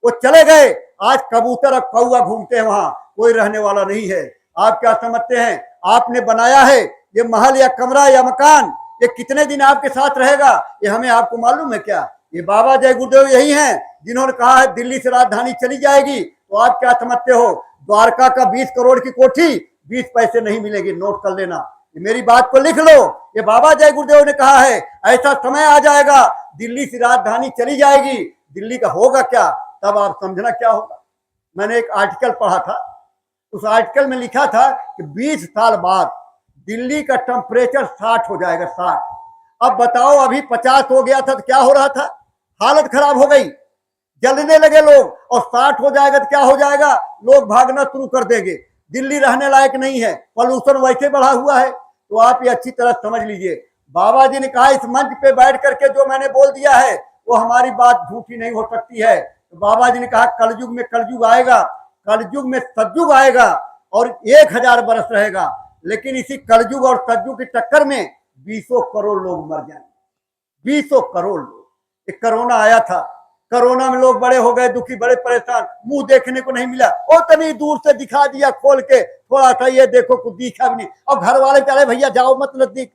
वो चले गए, आज कबूतर और कौआ घूमते हैं, वहां कोई रहने वाला नहीं है। आप क्या समझते हैं आपने बनाया है ये महल या कमरा या मकान, ये कितने दिन आपके साथ रहेगा ये हमें आपको मालूम है क्या? ये बाबा जय गुरुदेव यही हैं जिन्होंने कहा है दिल्ली से राजधानी चली जाएगी। तो आप क्या समझते हो द्वारका का 20 करोड़ की कोठी 20 पैसे नहीं मिलेगी, नोट कर लेना, मेरी बात को लिख लो। ये बाबा जय गुरुदेव ने कहा है ऐसा समय आ जाएगा दिल्ली से राजधानी चली जाएगी, दिल्ली का होगा क्या, तब आप समझना क्या होगा। मैंने एक आर्टिकल पढ़ा था, उस आर्टिकल में लिखा था कि 20 साल बाद दिल्ली का टेम्परेचर 60 हो जाएगा, 60। अब बताओ अभी 50 हो गया था तो क्या हो रहा था, हालत खराब हो गई, जलने लगे लोग, और 60 हो जाएगा तो क्या हो जाएगा, लोग भागना शुरू कर देंगे, दिल्ली रहने लायक नहीं है, पॉल्यूशन वैसे बढ़ा हुआ है। तो आप ये अच्छी तरह समझ लीजिए, बाबा जी ने कहा इस मंच पे बैठ करके जो मैंने बोल दिया है वो हमारी बात झूठी नहीं हो सकती है। तो बाबा जी ने कहा कलयुग में कलयुग आएगा, कलयुग में सतयुग आएगा और 1000 बरस रहेगा, लेकिन इसी कलयुग और सतयुग की टक्कर में 20 करोड़ लोग मर जाएंगे, 20 करोड़ लोग। एक कोरोना आया था, कोरोना में लोग बड़े हो गए दुखी, बड़े परेशान, मुंह देखने को नहीं मिला, और तनी दूर से दिखा दिया खोल के थोड़ा सा, ये देखो कुछ दिखा भी नहीं, और घर वाले चले भैया जाओ मत नजदीक।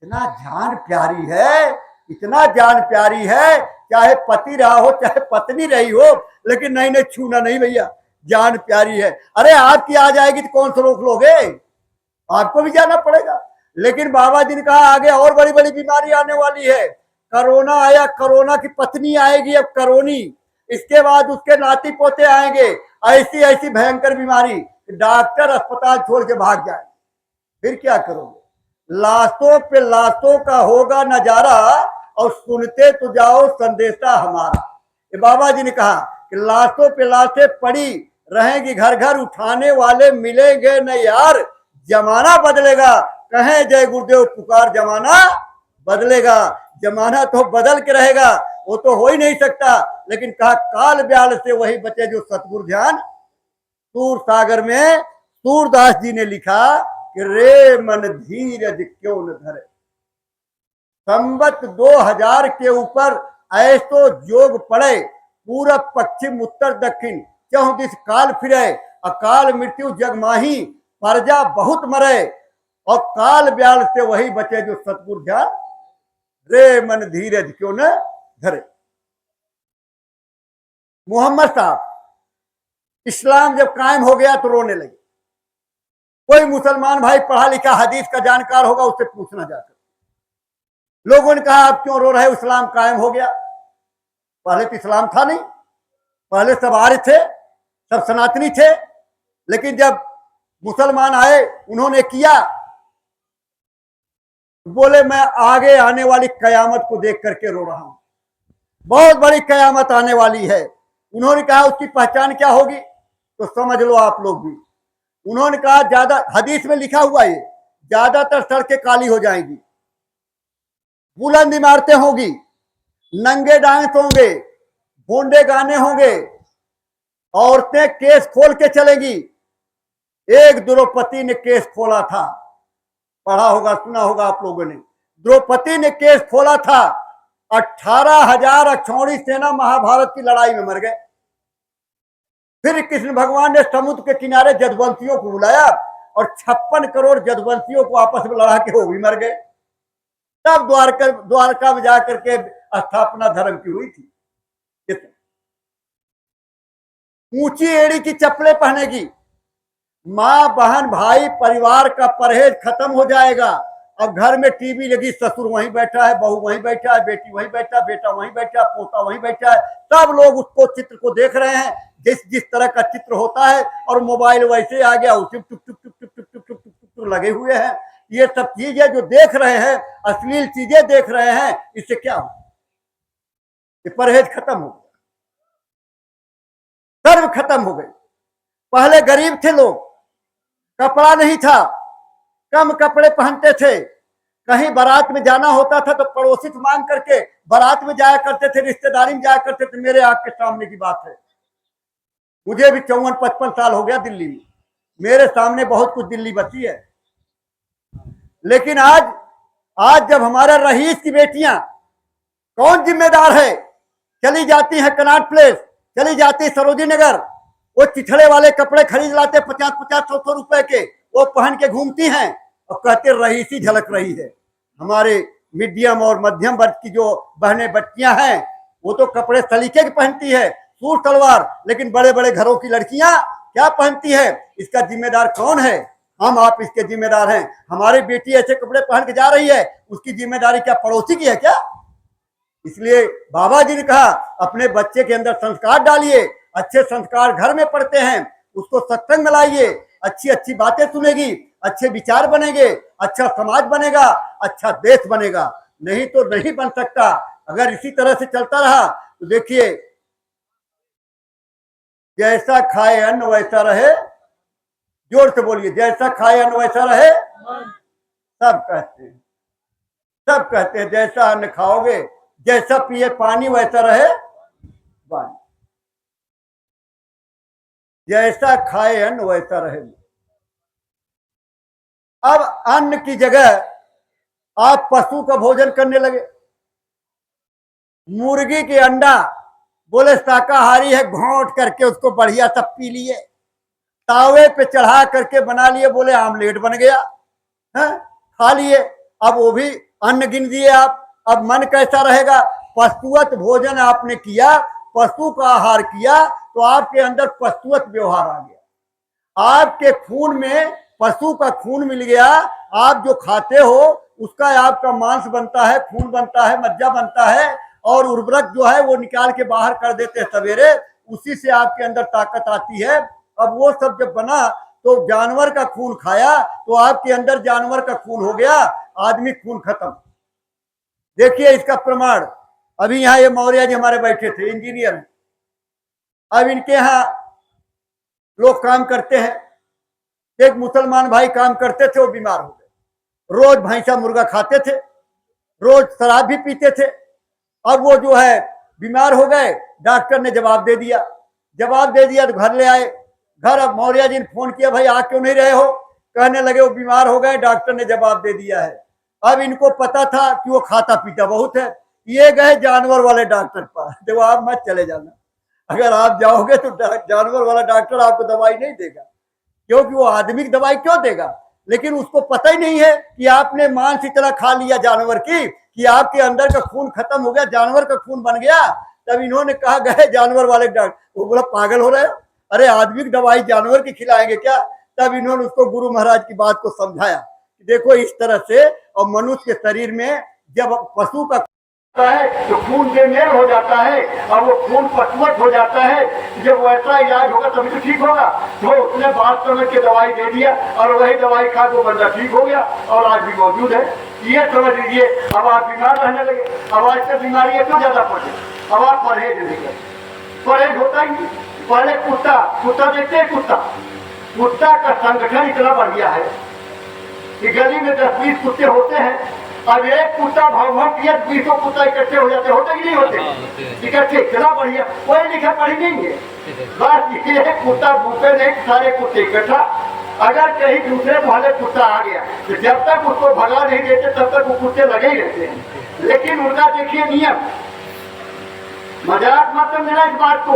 इतना जान प्यारी है, इतना जान प्यारी है, चाहे पति रहा हो चाहे पत्नी रही हो, लेकिन नहीं नहीं छूना नहीं भैया, जान प्यारी है। अरे आपकी आ जाएगी तो कौन सा रोक लोगे, आपको भी जाना पड़ेगा। लेकिन बाबा जी ने कहा आगे और बड़ी बड़ी बीमारी आने वाली है, कोरोना आया, कोरोना की पत्नी आएगी अब करोनी, इसके बाद उसके नाती पोते आएंगे, ऐसी ऐसी भयंकर बीमारी, डॉक्टर अस्पताल छोड़ के भाग जाए, फिर क्या करोगे, लाशों पे लाशों का होगा नजारा, और सुनते तो जाओ संदेशा हमारा। ये बाबा जी ने कहा कि लाशों पे लाशें पड़ी रहेंगी, घर घर उठाने वाले मिलेंगे न यार, जमाना बदलेगा, कहें जय गुरुदेव पुकार, जमाना बदलेगा। जमाना तो बदल के रहेगा, वो तो हो ही नहीं सकता, लेकिन कहा काल ब्याल से वही बचे जो सतगुरु ध्यान। सूर सागर में सूरदास जी ने लिखा कि रे मन धीरज क्यों न धरे, संवत 2000 के ऊपर ऐसो जोग पड़े, पूरब पश्चिम उत्तर दक्षिण चौं दिस काल फिरे, अकाल मृत्यु जग माही, प्रजा बहुत मरे, और काल ब्याल से वही बचे जो सतगुरु ध्यान, रे मन धीरज क्यों न धरे। मोहम्मद साहब इस्लाम जब कायम हो गया तो रोने लगे, कोई मुसलमान भाई पढ़ा लिखा हदीस का जानकार होगा उससे पूछना जाकर, लोगों ने कहा आप क्यों रो रहे, इस्लाम कायम हो गया, पहले तो इस्लाम था नहीं, पहले सब आर्य थे, सब सनातनी थे, लेकिन जब मुसलमान आए उन्होंने किया, बोले मैं आगे आने वाली कयामत को देख करके रो रहा हूं, बहुत बड़ी कयामत आने वाली है। उन्होंने कहा उसकी पहचान क्या होगी, तो समझ लो आप लोग भी, उन्होंने कहा ज्यादा, हदीस में लिखा हुआ है ज्यादातर सड़कें काली हो जाएंगी, बुलंद इमारतें होंगी, नंगे डांस होंगे, भोंडे गाने होंगे, औरतें केस खोल के चलेंगी। एक द्रौपदी ने केस खोला था, पढ़ा होगा सुना होगा आप लोगों ने, द्रौपदी ने केस खोला था, 18,000 अक्षौणी सेना महाभारत की लड़ाई में मर गए। फिर कृष्ण भगवान ने समुद्र के किनारे जदवंशियों को बुलाया और 56 करोड़ जदवंशियों को आपस में लड़ा के वो भी मर गए, तब द्वारका में जाकर के स्थापना धर्म की हुई थी। ऊंची एड़ी की चप्पलें पहनेगी, माँ बहन भाई परिवार का परहेज खत्म हो जाएगा। अब घर में टीवी लगी, ससुर वहीं बैठा है, बहू वहीं बैठा है, बेटी वहीं बैठा, बेटा वहीं बैठा, पोता वहीं बैठा है, सब लोग उसको चित्र को देख रहे हैं जिस जिस तरह का चित्र होता है, और मोबाइल वैसे आ गया, उसी टुक टुक टुक टुक टुक टुक टुक टुक लगे हुए हैं। ये सब चीजें जो देख रहे हैं, अश्लील चीजें देख रहे हैं, इससे क्या हो, ये परहेज खत्म हो गया, सर्व खत्म हो गई। पहले गरीब थे लोग, कपड़ा नहीं था, कम कपड़े पहनते थे, कहीं बारात में जाना होता था तो पड़ोसी से मांग करके बारात में जाया करते थे, रिश्तेदारी में जाया करते थे। मेरे आंख के सामने की बात है, मुझे भी 54-55 साल हो गया दिल्ली में, मेरे सामने बहुत कुछ दिल्ली बची है। लेकिन आज आज जब हमारा रईस की बेटियां, कौन जिम्मेदार है, चली जाती है कनॉट प्लेस, चली जाती है सरोजिनी नगर, वो चिथड़े वाले कपड़े खरीद लाते 50-50-100 रुपए के, वो पहन के घूमती हैं और कहते रईसी झलक रही है। हमारे मीडियम और मध्यम वर्ग की जो बहनें बच्चियां हैं, वो तो कपड़े सलीके के पहनती है, सूट सलवार, लेकिन बड़े बड़े घरों की लड़कियां क्या पहनती है, इसका जिम्मेदार कौन है? हम आप इसके जिम्मेदार हैं। हमारी बेटी ऐसे कपड़े पहन के जा रही है, उसकी जिम्मेदारी क्या पड़ोसी की है क्या? इसलिए बाबा जी ने कहा अपने बच्चे के अंदर संस्कार डालिए, अच्छे संस्कार घर में पढ़ते हैं, उसको सत्संग में लाइए, अच्छी अच्छी बातें सुनेगी, अच्छे विचार बनेंगे, अच्छा समाज बनेगा, अच्छा देश बनेगा। नहीं तो नहीं बन सकता। अगर इसी तरह से चलता रहा तो देखिए, जैसा खाए अन्न वैसा रहे, जोर से बोलिए, जैसा खाए अन्न वैसा रहे। सब कहते हैं जैसा अन्न खाओगे, जैसा पिए पानी वैसा रहे पानी, जैसा खाए अन्न वैसा रहे। अब अन्न की जगह आप पशु का भोजन करने लगे। मुर्गी के अंडा, बोले शाकाहारी है, घोंट करके उसको बढ़िया सा पी लिए, तावे पे चढ़ा करके बना लिए, बोले आमलेट बन गया, है खा लिए। अब वो भी अन्न गिन दिए आप। अब मन कैसा रहेगा? पशुवत भोजन आपने किया, पशु का आहार किया, तो आपके अंदर पशुवत व्यवहार आ गया, आपके खून में पशु का खून मिल गया। आप जो खाते हो उसका आपका मांस बनता है, खून बनता है, मज्जा बनता है, और उर्वरक जो है वो निकाल के बाहर कर देते हैं सवेरे, उसी से आपके अंदर ताकत आती है। अब वो सब जब बना तो जानवर का खून खाया तो आपके अंदर जानवर का खून हो गया, आदमी खून खत्म। देखिए इसका प्रमाण, अभी यहाँ ये मौर्य जी हमारे बैठे थे, इंजीनियर हैं। अब इनके यहाँ लोग काम करते हैं, एक मुसलमान भाई काम करते थे, वो बीमार हो गए। रोज भैंसा मुर्गा खाते थे, रोज शराब भी पीते थे। अब वो जो है बीमार हो गए, डॉक्टर ने जवाब दे दिया तो घर ले आए। घर अब मौर्य जी ने फोन किया, भाई आ क्यों नहीं रहे हो? कहने लगे वो बीमार हो गए, डॉक्टर ने जवाब दे दिया है। अब इनको पता था कि वो खाता पीता बहुत है, ये गए जानवर वाले डॉक्टर पर। देखो आप मत चले जाना, अगर आप जाओगे तो जानवर वाला डॉक्टर आपको दवाई नहीं देगा, क्योंकि वो आदमी की दवाई क्यों देगा? लेकिन उसको पता ही नहीं है कि आपने मांस इतना खा लिया जानवर की कि आपके अंदर का खून खत्म हो गया, जानवर का खून बन गया। तब इन्होंने कहा, गए जानवर वाले डॉक्टर, वो बोला पागल हो रहे हो, अरे आदमी की दवाई जानवर की खिलाएंगे क्या? तब इन्होंने उसको गुरु महाराज की बात को समझाया कि देखो इस तरह से, और मनुष्य के शरीर में जब पशु का है तो खून बेमेल हो जाता है, और वो खून पशुवत हो जाता है। जब वैसा इलाज होगा तभी तो ठीक होगा। तो उसने बात समझ के दवाई दे दिया, और वही दवाई खा तो बंदा ठीक हो गया, और आज भी मौजूद है। ये समझ लीजिए, अब आप बीमार रहने लगे। अब आज से बीमारी इतना ज्यादा पड़े, अब आप परहेज नहीं करते, परहेज होता ही नहीं। पहले कुत्ता देखते हैं, कुत्ता का संगठन इतना बढ़िया है कि गली में 10-20 कुत्ते होते हैं। अब एक कुत्ता भाव किया, 20 कुत्ता इकट्ठे हो जाते, होते कि नहीं होते? इकट्ठे, इतना बढ़िया, कोई लिखा पढ़ी नहीं है। बस ये कुत्ता भूखे नहीं, सारे कुत्ते इकट्ठा। अगर कहीं दूसरे मोहल्ले कुत्ता आ गया तो जब तक उसको भगा नहीं देते तब तक वो कुत्ते लगे ही रहते हैं। लेकिन उनका देखिए नियम, मजाक मत समझना इस बात को,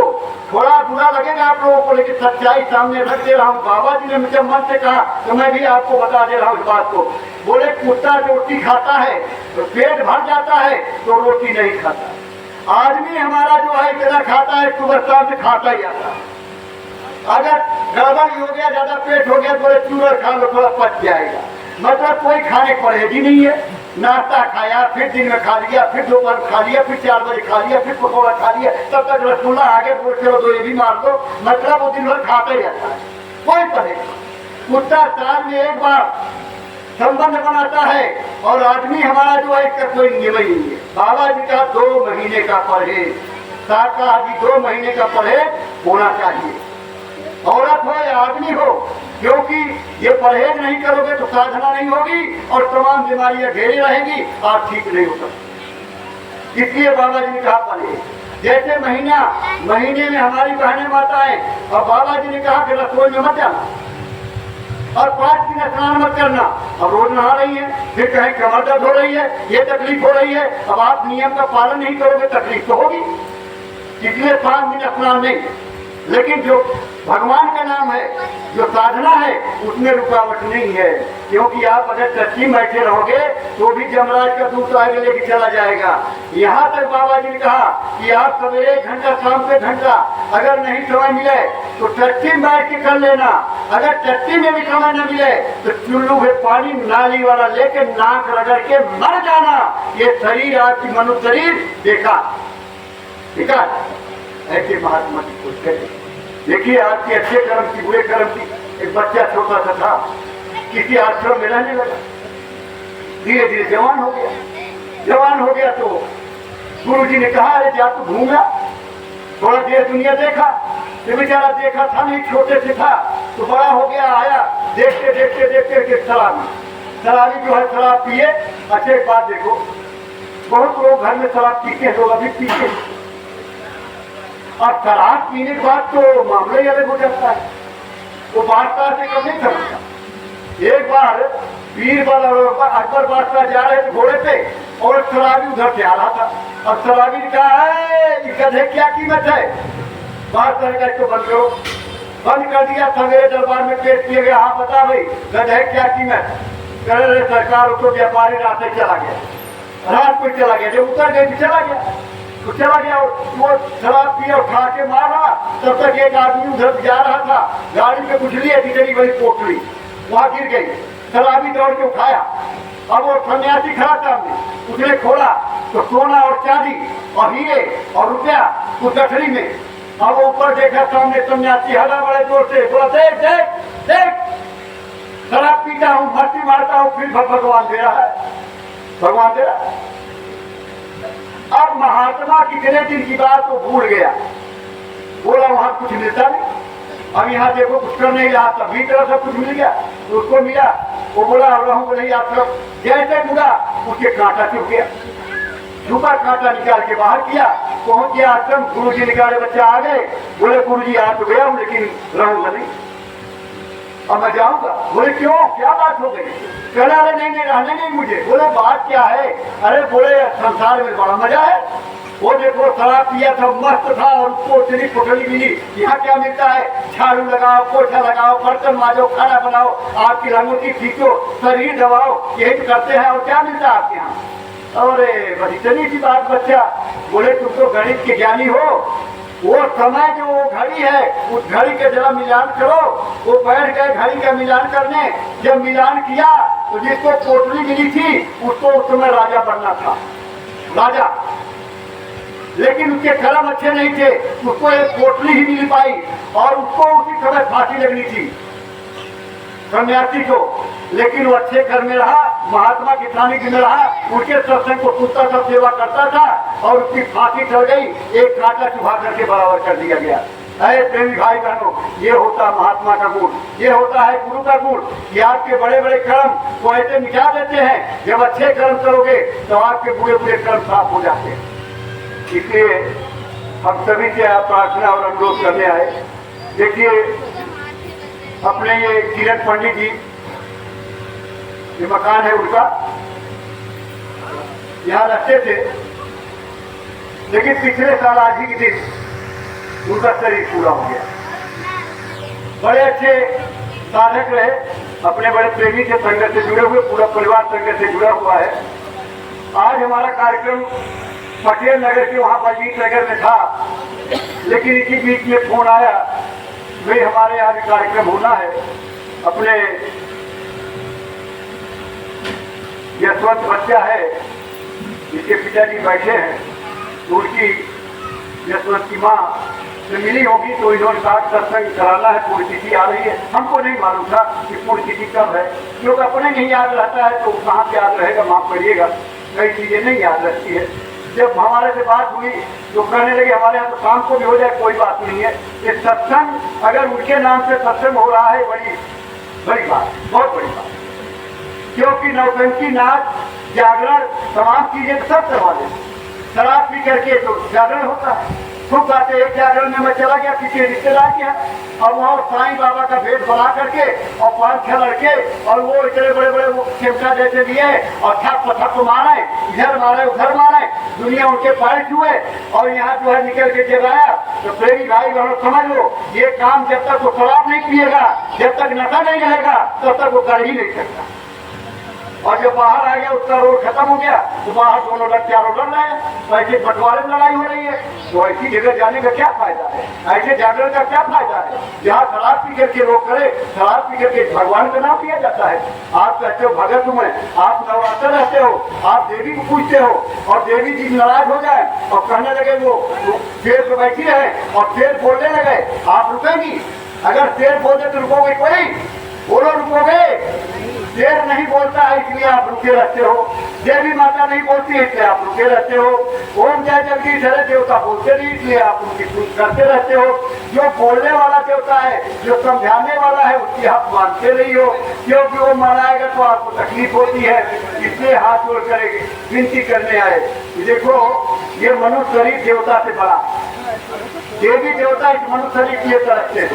थोड़ा बुरा लगेगा आप लोगों को, लेकिन सच्चाई सामने रख दे रहा हूँ। बाबा जी ने मुझे मन से कहा तो मैं भी आपको बता दे रहा हूँ इस बात को। बोले कुत्ता रोटी खाता है तो पेट भर जाता है, तो रोटी नहीं खाता। आदमी हमारा जो है इतना खाता है, सुबह शाम से खाता ही आता है। अगर गड़बड़ हो गया, ज्यादा पेट हो गया, बोले चूरन खा लो थोड़ा पच जाएगा। मतलब कोई खाने परहेज ही नहीं है। नाश्ता खाया, फिर दिन में खा लिया, फिर दोपहर खा लिया, फिर 4 बजे खा लिया, फिर पकौड़ा खा लिया, तब तक रसगुल्ला आगे बोल चलो तो ये भी मार दो। मतलब वो दिन भर खाता ही रहता है, कोई परहेज। कुत्ता साल में एक बार संबंध बनाता है और आदमी हमारा जो है इसका कोई नियम ही नहीं है। बाबा जी का 2 महीने का परहेज, शाकाहारी 2 महीने का परहेज होना चाहिए, औरत हो या आदमी हो, क्योंकि ये परहेज नहीं करोगे तो साधना नहीं होगी और तमाम बीमारियां घेरी रहेंगी, आप ठीक नहीं हो सकते। इसलिए बाबा जी ने कहा परहेज। जैसे महीने में हमारी बहनें माताएं, और बाबा जी ने कहा कि रसोई में मत जाना और 5 दिन स्नान मत करना। अब रोज नहा रही है, फिर कहीं कमर दर्द हो रही है, ये तकलीफ हो रही है, अब आप नियम का पालन नहीं करोगे तकलीफ तो होगी। इसलिए 5 दिन स्नान नहीं। लेकिन जो भगवान का नाम है, जो साधना है, उसमें रुकावट नहीं है, क्योंकि आप अगर टट्टी बैठे रहोगे तो भी जमराज का दूत आगे लेके चला जाएगा। यहाँ तक बाबा जी ने कहा कि आप सवेरे 1 घंटा, शाम पे 1 घंटा, अगर नहीं समय मिले तो टट्टी बैठ के कर लेना। अगर टट्टी में भी समय न मिले तो चुल्लू में पानी नाली वाला लेके नाक रगड़ के मर जाना। ये शरीर, आपकी मनुष्य शरीर बेकार। ऐसे महात्मा की खोज करें। देखिए आपके अच्छे कर्म की, बुरे कर्म की। एक बच्चा छोटा सा था, किसी आश्रम में रहने लगा, धीरे धीरे जवान हो गया। जवान हो गया तो गुरु जी ने कहा, अरे जा तू घूमा, थोड़ा देर दुनिया देखा। तो बेचारा देखा था नहीं, छोटे से था, तो बड़ा हो गया, आया, देखते देखते देखते देखते शराबी जो है शराब पिए। अच्छा एक बात देखो, बहुत लोग घर में शराब पीते हैं, लोग अभी पीते हैं, और शराब पीने के बाद तो मामला ही अलग हो जाता है। वो बादशाह से कम नहीं समझता। एक बार बीरबल और अकबर बादशाह जा रहे थे घोड़े पे, और शराबी उधर से आ रहा था। अब शराबी ने कहा, गधे क्या कीमत है? बादशाह ने इसको बंद करो। बंद कर दिया। सवेरे दरबार में पेश किए गए, हाँ बता भाई गधे क्या कीमत? कह रहे सरकार, उसको व्यापारी रात से चला गया, रात को चला गया, जब उतर गए तो चला गया। तो चला गया, वो शराब पिया, उठा के मारा। तब तक एक आदमी उधर जा रहा था, गाड़ी पे कुछ लिए, इतनी बड़ी पोटली वहां गिर गई। शराबी दौड़ के उठाया। अब वो सन्यासी खड़ा था, उसने खोला तो सोना और चांदी और हीरे और रुपया उस गठरी में। अब वो ऊपर देखा, सामने सन्यासी हला बड़े जोर से बोला, देख देख देख, शराब पीता हूँ, मस्ती मारता हूँ, फिर भगवान दे रहा है, भगवान दे रहा है। अब महात्मा कितने दिन की बात तो भूल गया, बोला वहां कुछ मिलता नहीं। अब यहाँ देखो कुछ कर नहीं रहा, तभी तरह सब कुछ मिल गया। तो उसको मिला, वो बोला रहूंगा नहीं आप सब। जैसे मुड़ा उसके कांटा चुप गया, छुपा कांटा निकाल के बाहर किया। पहुंच गया आश्रम, गुरु जी निकाले, बच्चा आ गए। बोले गुरु जी आ तो गया हूँ, लेकिन रहूंगा नहीं, अब मैं जाऊंगा। बोले क्यों, क्या बात हो गई? कहना, अरे नहीं नहीं रहने नहीं मुझे। बोले बात क्या है? अरे बोले संसार में बड़ा मजा है, वो देखो शराब पिया था, मस्त था, और उसको इतनी पोटली मिली। यहाँ क्या मिलता है? झाड़ू लगाओ, पोछा लगाओ, बर्तन मांजो, खाना बनाओ, आपकी रंगोटी खींचो, शरीर दबाओ, यही करते हैं, और क्या मिलता है आपके यहाँ? अरे बस इतनी सी बात बच्चा। बोले तुम तो गणित के ज्ञानी हो, वो समय जो घड़ी है, उस घड़ी का जरा मिलान करो। वो बैठ गए घड़ी का मिलान करने। जब मिलान किया तो जिसको पोटली मिली थी उसको उस समय राजा बनना था, राजा। लेकिन उसके कर्म अच्छे नहीं थे, उसको एक पोटली ही मिल पाई, और उसको उसी समय फांसी लगनी थी सन्यासी को। लेकिन वो अच्छे घर में रहा, महात्मा के सानिध्य में रहा, उनके सत्संग को सुनता था, सेवा करता था, और उसकी फांसी चढ़ गई। एक कांटा चुभा करके बराबर कर दिया गया। अरे प्रेमी भाई बहनों, ये होता महात्मा का गुण, ये होता है गुरु का गुण, कि आपके बड़े बड़े कर्म को ऐसे मिटा देते हैं। जब अच्छे कर्म करोगे तो आपके बुरे बुरे कर्म साफ हो जाते हैं। इसलिए हम सभी से आप प्रार्थना और अनुरोध करने आए। देखिए अपने ये किरण पंडित जी, ये मकान है उनका, यहाँ रहते थे, लेकिन पिछले साल आज ही के दिन उनका शरीर पूरा हो गया। बड़े अच्छे साधक रहे, अपने बड़े प्रेमी से संगत से जुड़े हुए, पूरा परिवार संगत से जुड़ा हुआ है। आज हमारा कार्यक्रम पटेल नगर के वहाँ बलजीत नगर में था, लेकिन इसी बीच में फोन आया वे हमारे यहाँ भी कार्यक्रम होना है। अपने यशवंत बच्चा है जिसके पिताजी बैठे हैं, तो उनकी यशवंत की माँ से मिली होगी, तो इन्होंने कहा सत्संग कराना है, पुण्यतिथि आ रही है। हमको नहीं मालूम था कि पुण्यतिथि कब है, क्योंकि अपने नहीं याद रहता है तो कहाँ से याद रहेगा, माफ करिएगा, कई चीजें नहीं याद रहती है। जब हमारे से बात हुई तो कहने लगे हमारे यहाँ तो शाम को भी हो जाए कोई बात नहीं है, ये सत्संग अगर उनके नाम से सत्संग हो रहा है बड़ी बड़ी बात, बहुत बड़ी बात, क्योंकि नौटंकी, नाच, जागरण, तमाम चीजें सब करवा देते। शराब पी करके तो जागरण होता है, खूब गाते। एक जागरण में मैं चला गया किसी रिश्तेदार के यहाँ, और वहाँ साईं बाबा का भेद बना करके और 5-6 लड़के और वो इतने बड़े बड़े वो चिमटा जैसे लिए और ठप मारे, इधर मारे उधर मारे, दुनिया उनके पैर छुए और यहाँ जो है निकल के चल आया। तो प्रेमी भाई बहनों समझ लो, ये काम जब तक वो शराब नहीं पिएगा, जब तक नशा नहीं रहेगा, तब तक वो कर ही नहीं सकता। और जब बाहर आ गया, उसका रोड खत्म हो गया, तो बाहर दोनों लड़ चारों लड़ रहे हैं, तो ऐसे बंटवारे में लड़ाई हो रही है। तो ऐसी जगह जाने का क्या फायदा है, ऐसे जागरण का क्या फायदा है जहाँ शराब पी करके लोग करे, शराब पी करके भगवान का नाम लिया जाता है। आप कहते हो भगत हूँ मैं, आप नवरात्र रहते हो, आप देवी को पूछते हो, और देवी जी नाराज हो जाए और कहने लगे वो शेर पे बैठी है और शेर बोलने लगे, आप रुकेंगी? अगर शेर बोलते तो रुकोगे? कोई बोलो रुकोगे? शेर नहीं बोलता है इसलिए आप रुके रहते हो, देवी माता नहीं बोलती है इसलिए आप रुके रहते हो, ओम जय जगदीश हरे देवता बोलते नहीं इसलिए आप उनकी पूजा करते रहते हो। जो बोलने वाला देवता है, जो समझाने वाला है, उसकी आप मानते नहीं हो, क्योंकि वो मनाएगा तो आपको तकलीफ होती है, इसलिए हाथ जोड़ कर विनती करने आए। देखो ये मनुष्य शरीर देवता से बड़ा, देवी देवता इस मनुष्य शरीर के तरफ से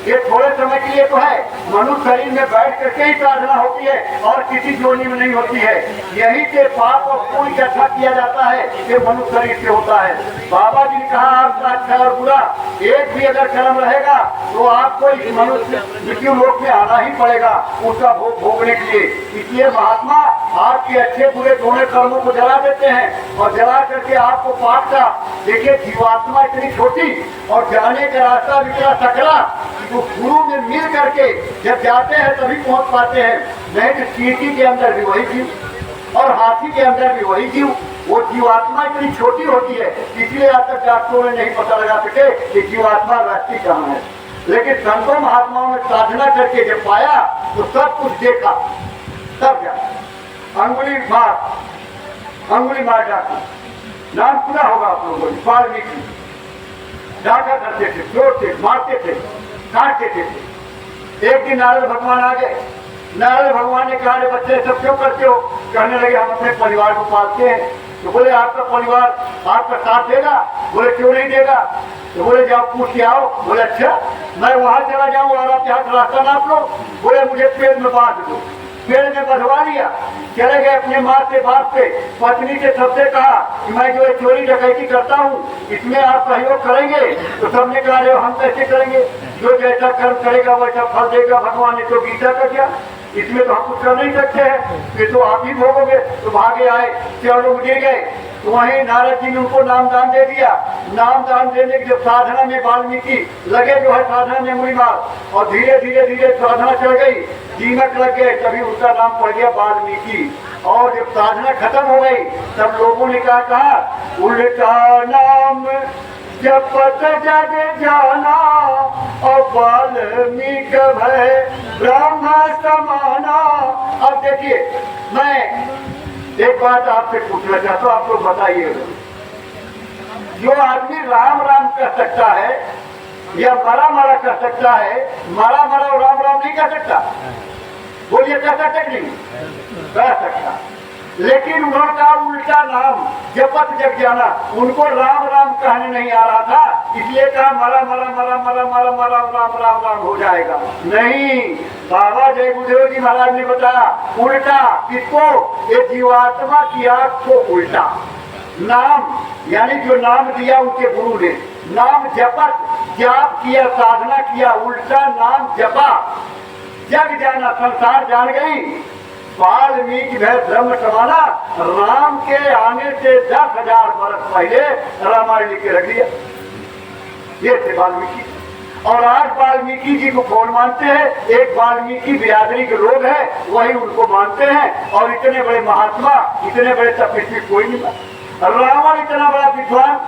ये थोड़े समय के लिए तो है, मनुष्य शरीर में बैठ करके ही प्रार्थना होती है और किसी जोनी में नहीं होती है। यही से पाप और पुण्य इकट्ठा किया जाता है, ये मनुष्य शरीर से होता है। बाबा जी ने कहा आपका अच्छा और बुरा एक भी अगर कर्म रहेगा तो आपको इस मनुष्य मृत्यु लोक में आना ही पड़ेगा उसका भोग भोगने के लिए। इसलिए महात्मा आपके अच्छे बुरे दोनों कर्मों को जला देते हैं और जला करके आपको पाप का, देखिए जीवात्मा इतनी छोटी और जाने का रास्ता भी इतना सकरा, तो गुरु में मिल करके जब जाते हैं तभी पहुंच पाते हैं, नहीं तो चींटी के अंदर भी वही जीव और हाथी के अंदर भी वही जीव। वो जीवात्मा इतनी छोटी होती है, इसलिए आज तक डॉक्टरों ने नहीं पता लगा सके कि जीवात्मा रहती कहाँ है। लेकिन संतों महात्माओं ने साधना करके जब पाया तो सब कुछ देखा, तब जा अंगुली मार डाका, नाम सुना होगा आप लोगों ने, वाल्मीकि डाका करते थे, जोड़ते मारते थे, काटते थे। एक दिन नारद भगवान आ गए, नारद भगवान ने कहा बच्चे सब क्यों करते हो? कहने लगे हम अपने परिवार को पालते हैं। तो बोले आपका परिवार आपका साथ देगा? बोले क्यों नहीं देगा? तो बोले जाओ पूछ के आओ। बोले अच्छा मैं वहां चला जाऊँ और आप यहाँ रास्ता नाप लो? बोले मुझे पेड़ में बांध दो। पेड़ में बंधवा लिया, चले गए अपने माँ से, बाप से, पत्नी से, सबसे कहा कि मैं जो चोरी डकैती करता हूँ इसमें आप सहयोग करेंगे? तो सबने कहा हम कैसे करेंगे, जो जैसा कर्म करेगा वैसा फल देगा। भगवान ने तो गीता का किया, इसमें तो हम कुछ कर नहीं सकते हैं, ये तो आप ही भोगोगे। तो भागे आए, चलो मुझे गए, तो वहीं नारद जी ने उनको नामदान दे दिया। नामदान देने के जब साधना में वाल्मीकि लगे जो है साधना में मुनिमार, और धीरे धीरे धीरे साधना चल गई, दीमक लग गए, तभी उनका नाम पड़ गया वाल्मीकि। और जब साधना खत्म हो गई तब लोगों ने कहा उल्टा नाम जपत जग जाना और वाल्मीकि भय ब्रह्म समाना। अब देखिए मैं एक बात आपसे पूछना चाहता हूँ, आप लोग बताइए, जो आदमी राम राम कर सकता है या मरा मरा कर सकता है, मरा मरा और राम राम नहीं कर सकता? बोलिए कर सकता नहीं? कर सकता। लेकिन उनका उल्टा नाम जपत जग जाना, उनको राम राम कहने नहीं आ रहा था, इसलिए कहा मरा मरा मरा मरा मरा मरा राम राम राम हो जाएगा। नहीं, बाबा जय गुरुदेव जी महाराज ने बताया उल्टा। किसको? ये जीवात्मा की आंख को उल्टा नाम, यानी जो नाम दिया उनके गुरु ने, नाम जपत, जाप किया, साधना किया, उल्टा नाम जपा, जग जाना, संसार जान गई। वाल्मीकि भय ब्रह्म समाना, राम के आने से 10,000 वर्ष पहले रामायण लिख के रख दिया। ये थे वाल्मीकि। और आज वाल्मीकि जी को कौन मानते हैं? एक वाल्मीकि बिरादरी के लोग हैं, वही उनको मानते हैं। और इतने बड़े महात्मा, इतने बड़े तपस्वी कोई नहीं मानता। रावण इतना बड़ा विद्वान,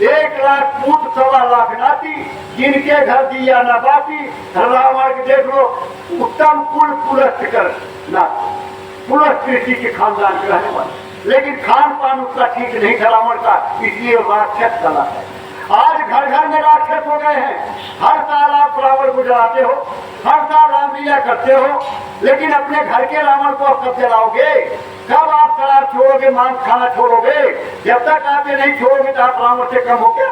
1 लाख फूट 1.25 लाख नाती, जिनके घर दिया न बाती। रावण के देख लो, उत्तम कुल पुलस्कर ना पुलस्कृति के खानदान के रहने वाले, लेकिन खान पान उसका ठीक नहीं था रावण का, इसलिए राक्षस चला है। आज घर घर में राक्षस हो गए हैं। हर साल आप रावण को जलाते हो, हर साल रामलीला करते हो, लेकिन अपने घर के रावण को आप कब जलाओगे? कब आप शराब छोड़ोगे, मांस खाना छोड़ोगे? जब तक आप ये नहीं छोड़ोगे तो आप रावण से कम हो क्या?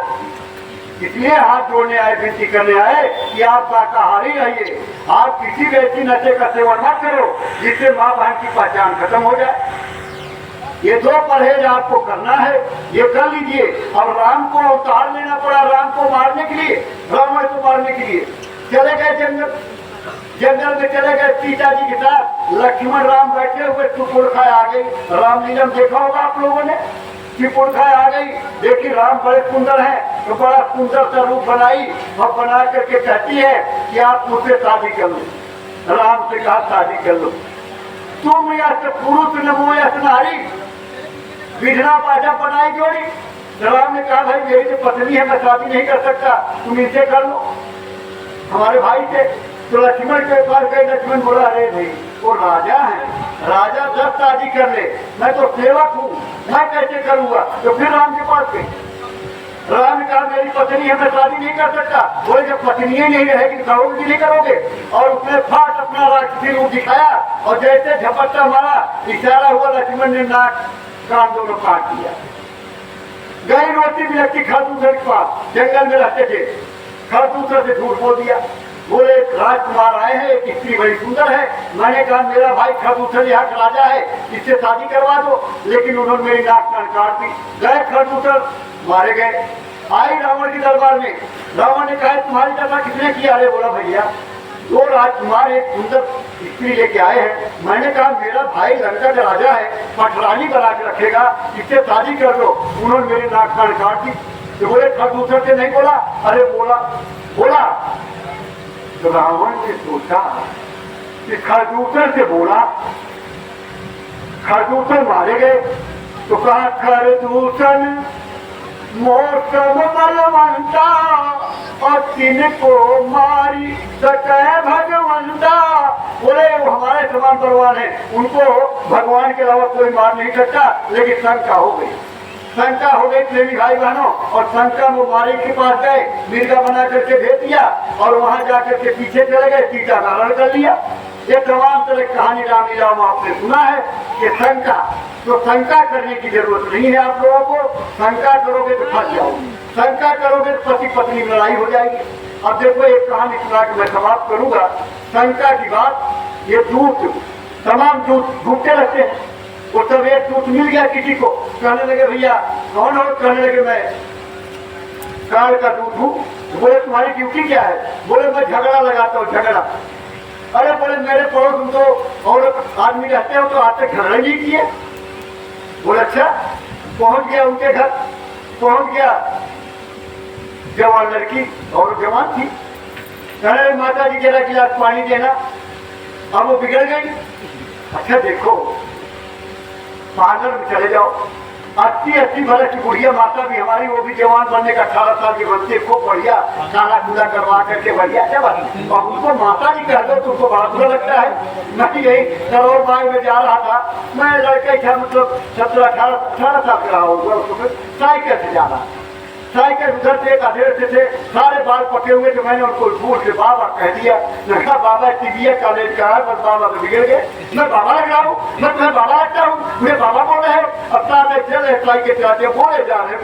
इसलिए हाथ जोड़ने आए, विनती करने आए कि आप शाकाहारी रहिए, आप किसी व्यक्ति नशे का सेवन मत करो जिससे माँ बहन की पहचान खत्म हो जाए। ये 2 परहेज आपको करना है, ये कर लीजिए। और राम को अवतार लेना पड़ा, राम को मारने के लिए, रावण को मारने के लिए चले गए जंगल। जंगल में चले गए सीता जी के साथ, लक्ष्मण राम बैठे हुए, त्रिपुरखाएं आ गई। रामलीला देखा होगा आप लोगों ने, त्रिपुरखाएं आ गई। देखिए राम बड़े सुंदर हैं, तो बड़ा सुंदर सा रूप बनाई और बना करके कहती है कि आप मुझसे शादी कर लो। राम से कहा शादी कर लो, तुम यश पुरुष नमो यश नारी, विधना बाजा बनाई जोड़ी। राम ने कहा भाई मेरी जो पत्नी है, मैं शादी नहीं कर सकता, तुम इनसे कर लो, हमारे भाई से। तो लक्ष्मण के पास गए, लक्ष्मण बोला अरे भाई वो राजा है, राजा 10 शादी कर ले, मैं तो सेवक हूँ, मैं कैसे करूँगा? तो फिर राम के पास गए। राम ने कहा मेरी पत्नी है, मैं शादी नहीं कर सकता। बोले जब पत्नी ही नहीं रहेगी करोगे कि नहीं करोगे? और उसने फाट अपना राक्षसी रूप दिखाया और जैसे झपट्टा मारा, इशारा हुआ, लक्ष्मण ने नाक कान दोनों काट दिया। गई रोटी भी लगती खरदूसर के पास, जंगल में रहते थे, खरदूसर से झूठ बोल दिया। बोले राजकुमार आए हैं, एक स्त्री बड़ी सुंदर है, मैंने कहा मेरा भाई खरदूसर यहाँ का राजा है, इससे शादी करवा दो, लेकिन उन्होंने मेरी नाक कान काट दी। गए खरदूसर, मारे गए। आई रावण के दरबार में, रावण ने कहा तुम्हारी दशा किसने किया? अरे बोला भैया 2 राजकुमार एक सुंदर स्त्री लेके आए हैं, मैंने कहा मेरा भाई लंका का राजा है, पटरानी बना के रखेगा, इससे शादी कर दो, उन्होंने मेरी नाक कान काट दी। तो बोले खरदूसर से नहीं बोला? अरे बोला। तो रावण ने सोचा कि खरदूसर से बोला, खरदूसर मारे गए। तो कहा खरदूषण मौसम बलवंता और तिनको मारी सके भगवंता। बोले वो हमारे समान बलवान है, उनको भगवान के अलावा कोई मार नहीं सकता, लेकिन शंका हो गई प्रेमी भाई बहनों। और शंका वो मारी के पास गए, मिर्गा बना करके भेज दिया और वहां जाकर के पीछे चले गए, सीता का हरण कर लिया। ये तमाम तरह की कहानी रामलीला में आपने सुना है कि शंका, तो शंका करने की जरूरत नहीं है आप लोगों को। शंका करोगे तो फंस जाओगे, शंका करोगे तो पति पत्नी में लड़ाई हो जाएगी। अब देखो एक कहानी सुना के मैं समाप्त करूंगा। शंका की बात, ये दूत, तमाम दूत ढूंढते रहते हैं, वो सब एक दूत मिल गया किसी को, कहने लगे भैया कौन हो? कहने लगे मैं काल का दूत हूँ। बोले तुम्हारी ड्यूटी क्या है? बोले मैं झगड़ा लगाता हूँ, झगड़ा। अरे बोले मेरे पड़ोस तुम तो और आदमी रहते हो, तो आज तक झगड़ा नहीं किए? बोले अच्छा। पहुंच गया उनके घर, पहुंच गया, जवान लड़की और जवान थी। कहने माता जी जरा गिलास पानी देना। अब वो बिगड़ गई। अच्छा देखो पार्लर में चले जाओ, 80 बरस की बुढ़िया माता भी हमारी, वो भी जवान बनने का 18 साल की बनती है, खूब बढ़िया काला कूदा करवा करके बढ़िया जब और उनको माता जी कह दो तो उनको बड़ा बुरा लगता है। मैं यही करोड़ बाग में जा रहा था, मैं लड़का था, मतलब 17-18 साल का रहा होगा, साइकिल से जा रहा, साइकिल उधर से अधेर से थे, सारे बाल पके हुए थे। मैंने उनको भूल से बाबा कह दिया। मैं कहा बाबा टीबीए कॉलेज का है, बस बाबा तो बिगड़ गए, मैं बाबा लग रहा हूँ, मैं तुम्हें बाबा लगता हूँ, मुझे बाबा बोल रहे हो। अब साथ चले साइकिल चलाते बोले जा रहे।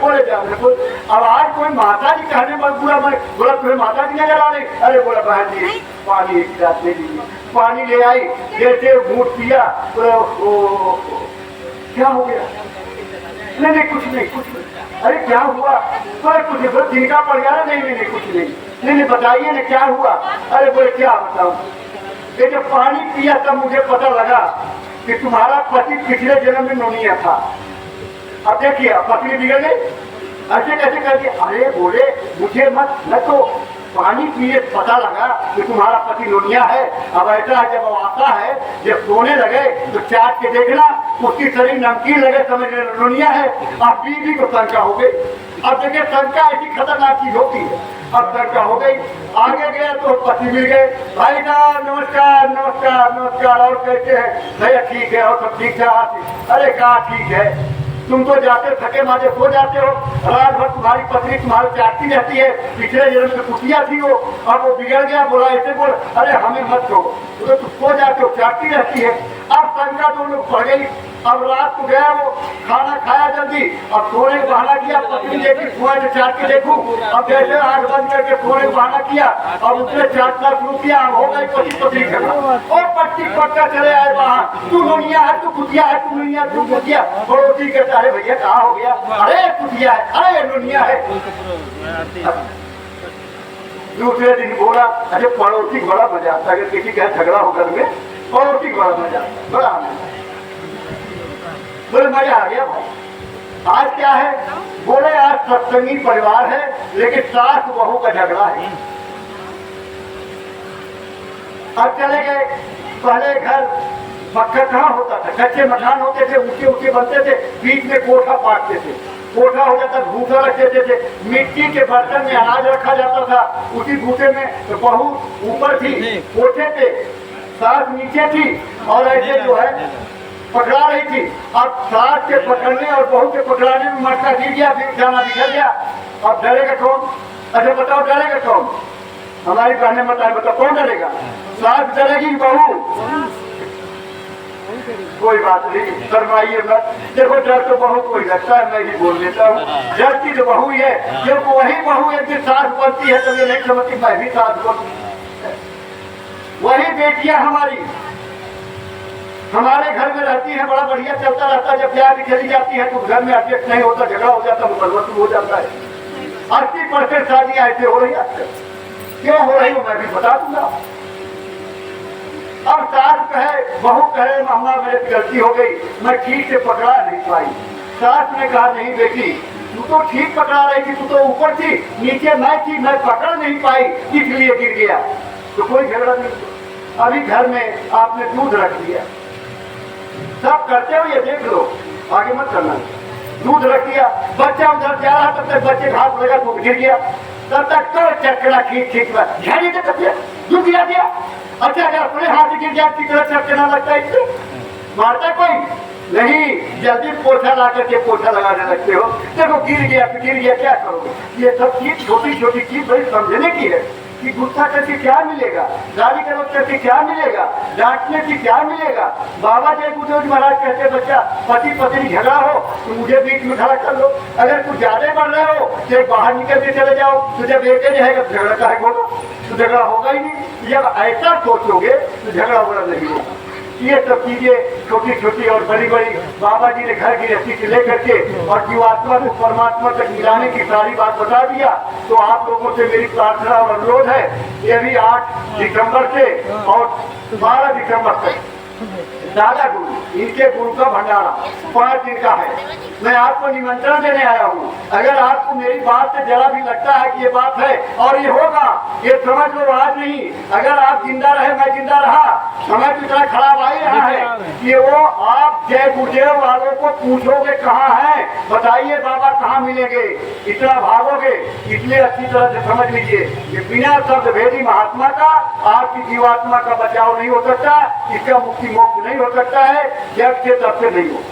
अब आज कोई माता जी कहने पर बुरा, मैं बोला तुम्हें माता जी नजर आ रही? अरे बोला बहन जी पानी एक गिलास ले लीजिए। पानी ले आई, जैसे घूट पिया, क्या हो गया? नहीं कुछ नहीं। अरे क्या हुआ? अरे कुछ जिनका पड़ गया? नहीं कुछ नहीं। बताइए ना क्या हुआ? अरे बोले क्या बताऊं, ये जब पानी पिया तब मुझे पता लगा कि तुम्हारा पति पिछले जन्म में नोनिया था। अब देखिए पत्नी बिगड़ गई, ऐसे कैसे कर दिया? अरे बोले मुझे मत, मैं तो पानी पिए पता लगा कि तुम्हारा पति लोनिया है। अब ऐसा है, जब वो आता है, जब सोने लगे तो चाट के देखना, उसकी शरीर नमकीन लगे, समझ लोनिया है। अब बीवी को शंका हो गई। अब देखिए शंका ऐसी खतरनाक चीज होती है। अब शंका हो गई, आगे गया तो पति मिल गए। भाई साहब नमस्कार नमस्कार नमस्कार, और कैसे हैं? भैया ठीक है, और सब ठीक है। अरे कहा ठीक है, तुम तो जाते थके मारे सो जाते हो, रात भर तुम्हारी पत्नी तुम्हारी चाटती रहती है, पिछले जन्म में कुटिया थी वो, अब वो बिगड़ गया, बोला ऐसे बोल। अरे हमें मत छोड़ो, तो तुम सो जाते हो, चाटती रहती है। अब शंका दोनों बढ़ गई। अब रात को गया वो, खाना खाया जल्दी, अब सोने का बहाना किया, पत्नी देखी कुआं से चाट के देखूं। अब जैसे आंख बंद करके सोने का बहाना किया, अब उसने चाटना शुरू किया। हो गई पति पत्नी झगड़ा, और पट्टी पक्का चले आए बाहर। तू लोनिया है, तू कुटिया है, तू लोनिया, तू कुटिया। पड़ोसी कहता है भैया कहाँ हो गया? अरे कुटिया है, अरे लोनिया है। दूसरे दिन बोला, अरे पड़ोसी को बड़ा मजा आता है, अगर किसी का झगड़ा हो घर में, पड़ोसी को बड़ा मजा आता है, बड़ा आनंद। बोले मजा आ गया भाई। आज क्या है? बोले आज सत्संगी परिवार है, लेकिन सास बहू का झगड़ा है। अब चले गए। पहले घर पक्का कहाँ होता था, कच्चे मकान होते थे, ऊंचे ऊंचे बनते थे, बीच में कोठा पाटते थे, कोठा हो जाता, भूसा रख देते थे, मिट्टी के बर्तन में अनाज रखा जाता था, उसी भूसे में बहू ऊपर थी, कोठे पे, सास नीचे थी, और ऐसे जो है पकड़ा रही थी। अब सास के पकड़ने और बहू के पकड़ाने में मटका गिर गया, जाना बिखर गया। अब डरेगा कौन? अच्छा बताओ डरेगा कौन? हमारी बहने बताए, बताओ कौन डरेगा? सास डरेगी बहू? कोई बात नहीं, शर्माइए मत। देखो डर तो बहू को ही लगता है, मैं ही बोल देता हूँ, डरती तो बहू ही है। जब वही बहू एक दिन सास बनती है तो ये नहीं समझती मैं भी सास बनती। वही बेटियां हमारी हमारे घर में रहती है, बड़ा बढ़िया चलता रहता है। जब ब्याह भी चली जाती है तो घर में एडजस्ट नहीं होता, झगड़ा हो जाता, मुकदमा हो जाता है। 80% शादियां ऐसे हो रही है। क्यों हो रही हो मैं भी बता दूंगा। अब सास कहे, बहू कहे मामा मेरे गलती हो गई, मैं ठीक से पकड़ा नहीं पाई। सास ने कहा नहीं बेटी, तू तो ठीक पकड़ा रही थी, तू तो ऊपर थी, नीचे मैं थी, मैं पकड़ नहीं पाई, इसलिए गिर गया। तो कोई झगड़ा नहीं। अभी घर में आपने दूध रख दिया, सब करते हो ये देख लो, आगे मत करना। दूध रख दिया, बच्चा उधर जा रहा, तब तक बच्चे का हाथ लगा, दूध गिर गया, तब तक तो चक्करा खींच दूध गिरा दिया। अच्छा अगर अपने हाथ से गिर जाए कितना चक्कना लगता है, इससे मारता कोई नहीं, जल्दी पोछा ला करके पोछा लगाने लगते हो। देखो गिर गया तो गिर गया, क्या करोगे? ये सब चीज छोटी छोटी चीज बड़ी समझने की है कि गुस्सा करके क्या मिलेगा, गाली गलौज करके क्या मिलेगा, डांटने से क्या मिलेगा। बाबा जय गुरुदेव जी महाराज कहते पति पत्नी झगड़ा हो तो मुझे बीच में खड़ा कर लो, अगर कुछ ज्यादा बढ़ रहे हो तो बाहर निकल के चले जाओ, तो जब एक रहेगा तो झगड़ा का होगा, तो झगड़ा होगा ही नहीं। जब ऐसा सोचोगे तो झगड़ा वगड़ा नहीं होगा। ये सब चीजें छोटी छोटी और बड़ी बड़ी बाबा जी ने घर की रस्सी से लेकर के और जीवात्मा को परमात्मा तक मिलाने की सारी बात बता दिया। तो आप लोगों से मेरी प्रार्थना और अनुरोध है, ये भी 8 दिसंबर से और 12 दिसंबर तक दादा गुरु इनके गुरु का भंडारा 5 दिन का है। मैं आपको निमंत्रण देने आया हूँ। अगर आपको मेरी बात से जरा भी लगता है कि ये बात है और ये होगा, ये समझ लो आज नहीं, अगर आप जिंदा रहे, मैं जिंदा रहा, समय तो इतना खराब आ ही रहा है कि वो आप जय गुरुदेव वालों को पूछोगे कहाँ है, बताइए बाबा कहाँ मिलेंगे, इतना भागोगे। इसलिए अच्छी तरह से समझ लीजिए, ये बिना शब्द भेदी महात्मा का आपकी जीवात्मा का बचाव नहीं हो सकता, इसका मुक्ति मोक्ष नहीं हो सकता है, जब से तब से नहीं हो।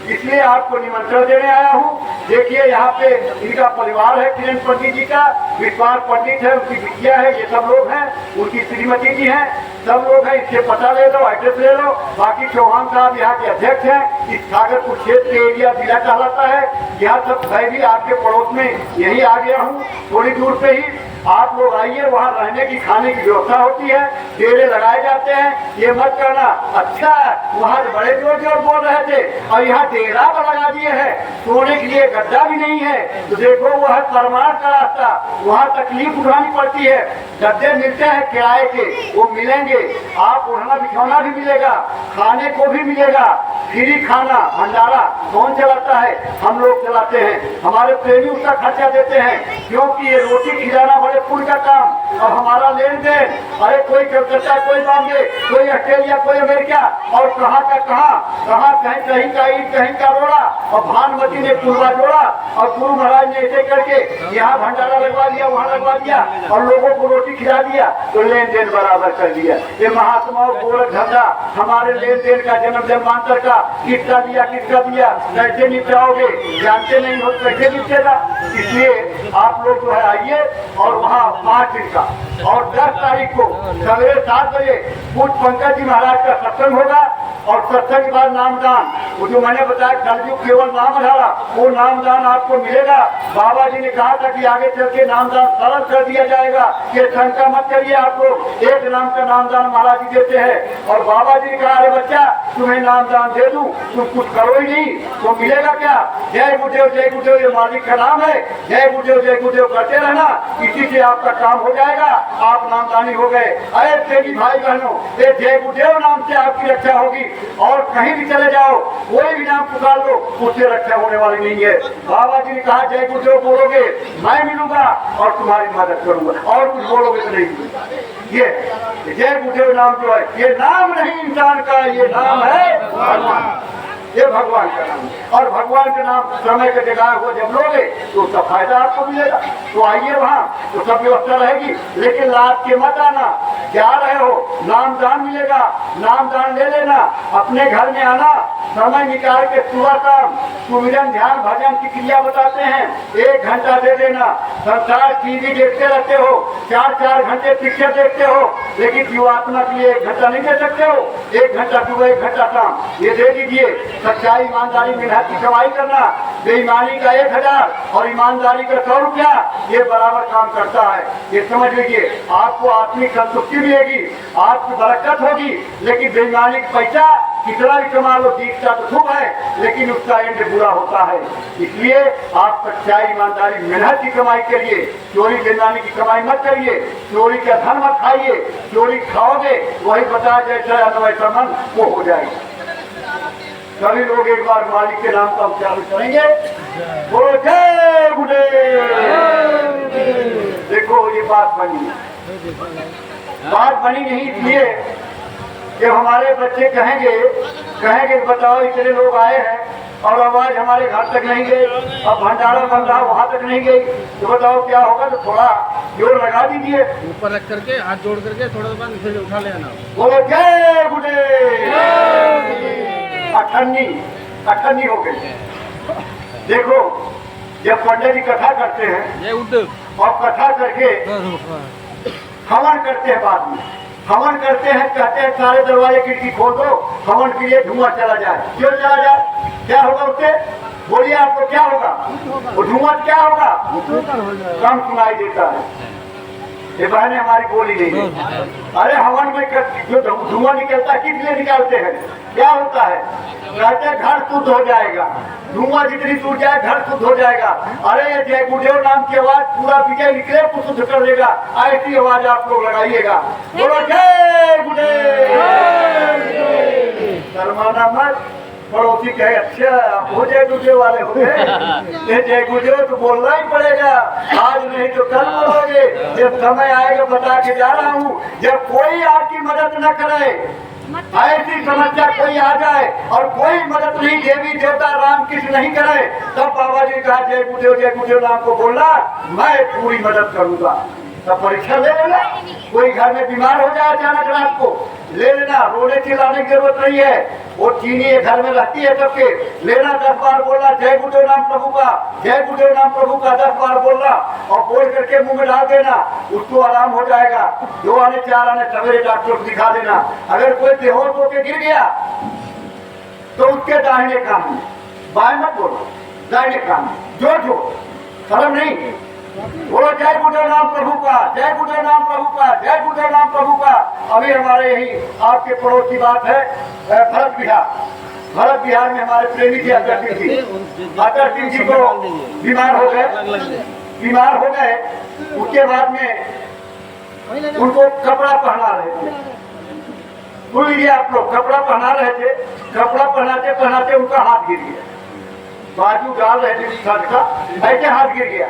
इसलिए आपको निमंत्रण देने आया हूँ। देखिए यहाँ पे इनका परिवार है, किरण पंडित जी का, विश्वास पंडित है, उनकी बिटिया है, ये सब लोग हैं, उनकी श्रीमती जी हैं, सब लोग हैं। इससे पता ले लो, एड्रेस ले लो। बाकी चौहान साहब यहाँ के अध्यक्ष हैं। इस सागरपुर क्षेत्र के एरिया जिला कहलाता है। यहाँ सब मैं भी आपके पड़ोस में यही आ गया हूँ, थोड़ी दूर पे ही। आप लोग आइए, वहाँ रहने की खाने की व्यवस्था होती है, डेरे लगाए जाते हैं। ये मत करना, अच्छा वहाँ बड़े जोर जोर बोल रहे थे और यहाँ अंधेरा तो लगा दिए है, सोने के लिए गड्ढा भी नहीं है। तो देखो वो है परमार का रास्ता, वहाँ तकलीफ उठानी पड़ती है। गड्ढे मिलते हैं किराए के, वो मिलेंगे, आप उड़ना बिछौना भी मिलेगा, खाने को भी मिलेगा, फ्री खाना भंडारा कौन चलाता है? हम लोग चलाते हैं, हमारे प्रेमी उसका खर्चा देते हैं, क्योंकि ये रोटी खिलाना बड़े पुण्य का काम। और हमारा लेन देन, अरे कोई कलकत्ता, कोई बॉम्बे, कोई ऑस्ट्रेलिया, कोई अमेरिका, और कहाँ का कहाँ कहीं का ईट, कहीं का रोड़ा। और भानुमति ने पुलवा जोड़ा और गुरु महाराज ने ऐसे करके यहाँ भंडारा लगवा दिया, वहाँ लगवा दिया और लोगों को रोटी खिला दिया, तो लेन देन बराबर कर दिया। ये महात्माओं गोरख धंधा हमारे लेन देन का, जन्म जन्मांतर का किसका दिया, कैसे निपटाओगे? जानते नहीं हो कैसे निपटेगा। इसलिए आप लोग जो है आइए, और वहाँ 5 दिन का और 10 तारीख को सवेरे 7 बजे पूज्य पंकज जी महाराज का सत्संग होगा। और सत्संग के बाद नामदान, वो जो मैंने बताया कलयुग केवल नाम अधारा, वो नामदान आपको मिलेगा। बाबा जी ने कहा था कि आगे चल के नामदान सरल कर दिया जाएगा, ये शंका मत करिए आप लोग, एक नाम का नामदान महाराज जी देते हैं। और बाबा जी ने कहा अरे बच्चा तुम्हें नामदान दे दूं, तुम कुछ करो ही नहीं तो मिलेगा क्या? जय गुरुदेव ये मालिक का नाम है, जय गुरुदेव करते रहना, इसी से आपका काम हो जाएगा, आप नामदानी हो गए। अरे तेरी भाई बहनों, ये जय गुरुदेव नाम से आपकी रक्षा होगी। और कहीं भी चले जाओ, कोई भी नाम पुकार लो, उससे रक्षा होने वाली नहीं है। बाबा जी ने कहा जय गुरुदेव बोलोगे मैं मिलूंगा और तुम्हारी मदद करूंगा, और कुछ बोलोगे तो नहीं मिलूंगा। ये जय गुरुदेव नाम जो है, ये नाम नहीं इंसान का, ये नाम है भगवान, ये भगवान का नाम। और भगवान का नाम समय के जगह हो जब लोगे तो उसका फायदा आपको मिलेगा। तो आइए वहाँ, तो सब व्यवस्था रहेगी, लेकिन लाद के मत आना। जा रहे हो नामदान मिलेगा, नामदान ले लेना, अपने घर में आना, समय निकाल के सुबह काम सुमिरन ध्यान भजन की क्रिया बताते हैं, 1 घंटा दे देना। संसार टीवी देखते रहते हो, 4-4 घंटे पिक्चर देखते हो, लेकिन जीवात्मा के लिए 1 घंटा नहीं दे सकते हो। 1 घंटा सुबह 1 घंटा काम, ये दे दीजिए। सच्चाई ईमानदारी मेहनत की कमाई करना, बेईमानी का 1000 और ईमानदारी का 100 रुपया, ये बराबर काम करता है। ये समझ लीजिए, आपको आत्मिक संतुष्टि मिलेगी, आपकी बरकत होगी। लेकिन बेईमानी का पैसा कितना भी कमा लो, दिखता तो खूब है, लेकिन उसका एंड बुरा होता है। इसलिए आप सच्चाई ईमानदारी मेहनत की कमाई करिए, चोरी बेईमानी की कमाई मत करिए, चोरी का धन मत खाइए। चोरी खाओगे वही बता जैसा वैसा मन वो हो जाएगा। सभी लोग एक बार मालिक के नाम का उच्चारण करेंगे, बोलो जय गुरुदेव। देखो ये बात बनी नहीं इसलिए जब हमारे बच्चे कहेंगे बताओ इतने लोग आए हैं और आवाज हमारे घर तक नहीं गई, अब भंडारा बन रहा वहाँ तक नहीं गई, तो बताओ क्या होगा? तो थोड़ा जोर लगा दीजिए, ऊपर रख करके हाथ जोड़ करके थोड़ा सा नीचे उठा लेना। बोलो जय गुरुदेव। अठन्नी हो गई। देखो जब पंडित जी कथा करते हैं और कथा करके हवन करते हैं, बाद में हवन करते हैं, कहते हैं सारे दरवाजे खिड़की खोल दो, हवन के लिए धुआं चला जाए। क्यों चला जाए? क्या होगा उससे? बोलिए आपको क्या होगा? वो धुआं क्या होगा? कम सुनाई देता है। ये बहने हमारी बोली नहीं है। अरे हवन में जो धुआं निकलता है किस लिए निकालते हैं? क्या होता है? कहते हैं घर शुद्ध हो जाएगा, धुआं जितनी दूर जाए घर शुद्ध हो जाएगा। अरे ये जय गुरुदेव नाम की आवाज पूरा विजय निकले तो शुद्ध कर देगा, ऐसी आवाज आप लोग लगाइएगा। बोलो जय गुरुदेव। शर्माना मत। पड़ोसी कहे अच्छा आप हो जय गुरुदेव वाले हो गए, जय गुरुदेव तो बोलना ही पड़ेगा, आज नहीं तो कल बोलोगे। जब समय आएगा बता के जा रहा हूँ, जब कोई आपकी मदद न करे, ऐसी समस्या कोई आ जाए और कोई मदद नहीं, देवी देवता राम कृष्ण नहीं करे, तब बाबा जी कहा जय गुरुदेव नाम को बोलना, मैं पूरी मदद करूंगा। तब परीक्षा ले लेना। कोई घर में बीमार हो जाए अचानक रात को, ले लेना, रोने चिल्लाने की जरूरत नहीं है, वो चीनी घर में रहती है सबके, लेना 10 बार बोलना जय गुरुदेव नाम प्रभु का, जय गुरुदेव नाम प्रभु का 10 बार बोलना और बोल करके मुंह में डाल देना, उसको आराम हो जाएगा। 2 आने 4 आने सवेरे डॉक्टर को दिखा देना। अगर कोई बेहोश होकर गिर गया तो उसके दाहिने कान में, बाएं मत बोलो, दाहिने कान में जो शर्म नहीं, बोलो जय गुरुदेव नाम प्रभु का, जय गुरुदेव नाम प्रभु का, जय गुरुदेव नाम प्रभु का। अभी हमारे यही आपके पड़ोस की बात है, भरत बिहार भरत बिहार में हमारे प्रेमी थे अतर सिंह जी। अतर सिंह जी को बीमार हो गए। उसके बाद में उनको कपड़ा पहना रहे थे, सुन लीजिए आप लोग, कपड़ा पहना रहे थे। कपड़ा पहनाते पहनाते उनका हाथ गिर गया, बाजू डाल रहे थे छत का, ऐसे हाथ गिर गया।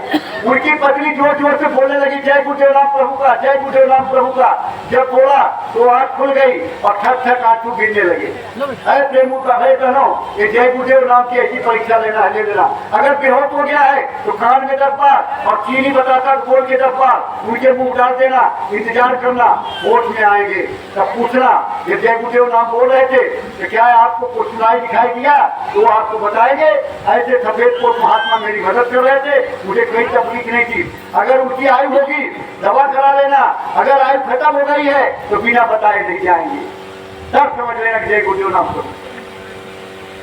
उनकी पत्नी जोर जोर से बोलने लगी, जय गुरुदेव राम प्रभु का, जय गुरुदेव राम प्रभु का। जब बोला तो आँख खुल गई और ठक ठक आंसू गिरने लगे। अरे प्रेमू का है बहनों, ये जय गुरुदेव राम की ऐसी परीक्षा लेना है, ले लेना। अगर बेहोश हो गया है तो कान में 10 बार और चीनी बताता बोल के 10 बार उनके मुंह डाल देना, इंतजार करना, होश में आएंगे तब पूछना ये जय गुरुदेव नाम बोल रहे थे तो क्या आपको कुछ सुनाई दिखाई दिया, तो आपको बताएंगे ऐसे सफेद कोट महात्मा मेरी मदद कर रहे थे, मुझे कोई तकलीफ नहीं थी। अगर उनकी आयु होगी दवा करा लेना, अगर आयु खत्म हो गई है तो बिना बताए नहीं जाएंगे, तब समझ लेना कि जय गुरुदेव नाम करो।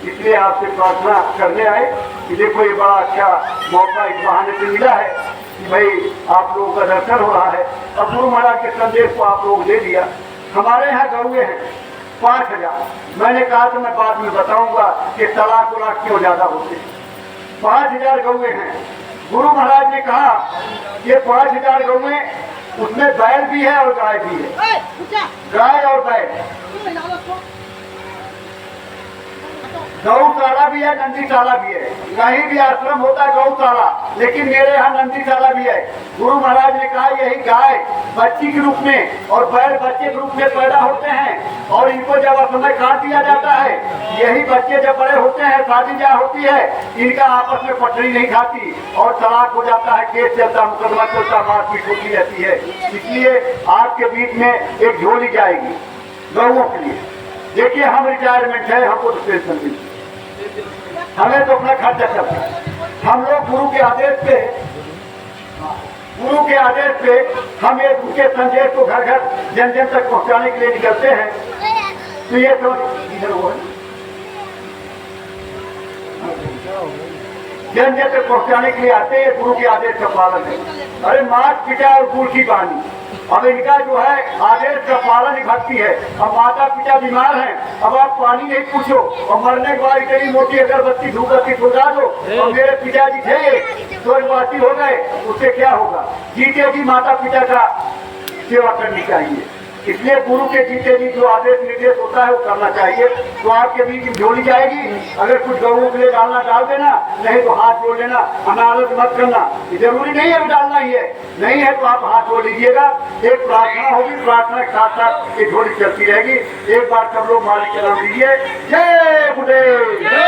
इसलिए आपसे प्रार्थना करने आए कि देखो ये बड़ा अच्छा मौका इस बहाने से मिला है कि भाई आप लोगों का दर्शन हो रहा है। अब गुरु महाराज के संदेश को आप लोग दे दिया। हमारे यहाँ गौए हैं 5000। मैंने कहा तो मैं बाद में बताऊंगा कि तलाक उलाक क्यों ज्यादा होते हैं। 5000 गौए हैं। गुरु महाराज ने कहा ये 5000 गौए, उसमें बैल भी है और गाय भी है, गाय और बैल। गौशाला भी है, नंदीशाला भी है। कहीं भी आश्रम होता है गौशाला, लेकिन मेरे यहाँ नंदीशाला भी है। गुरु महाराज ने कहा यही गाय बच्ची के रूप में और बैल बच्चे के रूप में पैदा होते हैं और इनको जब समय काट दिया जाता है, यही बच्चे जब बड़े होते हैं, शादी ब्याह होती है, इनका आपस में पटरी नहीं खाती और तलाक हो जाता है, केस चलता, मुकदमा चलता, मारपीट होती रहती है। इसलिए आपके बीच में एक झोली जाएगी गौओं के लिए। देखिए हम रिटायरमेंट है, हमको तो पेंशन मिलती, हमें तो अपना खर्चा करना है। हम लोग गुरु के आदेश पे हम एक उनके संदेश को घर घर जन जन तक पहुंचाने के लिए निकलते हैं। तो ये तो इधर वो है, जन जन तक पहुंचाने के लिए आते हैं, गुरु के आदेश का पालन है। अरे मात पिता और गुड़ की बानी, अब इनका जो है आदेश का पालन भक्ति है। अब माता पिता बीमार हैं, अब आप पानी नहीं पूछो और मरने के बाद इतनी मोटी अगरबत्ती धूपबत्ती खुदा दो और मेरे पिताजी थे स्वर्गवासी हो गए, उससे क्या होगा। जीते जी माता पिता का सेवा करनी चाहिए। इसलिए गुरु के जीते जी जो आदेश निर्देश होता है वो करना चाहिए। तो आपके बीच झोली जाएगी, अगर कुछ गौओं के लिए डालना डाल देना, नहीं तो हाथ जोड़ लेना, अनादत मत करना। जरूरी नहीं है डालना ही है, नहीं है तो आप हाथ जोड़ लीजिएगा। एक प्रार्थना होगी, प्रार्थना के साथ साथ ये झोली चलती रहेगी। एक बार सब लोग मालिक के नाम लीजिए, जय गुरुदेव, जय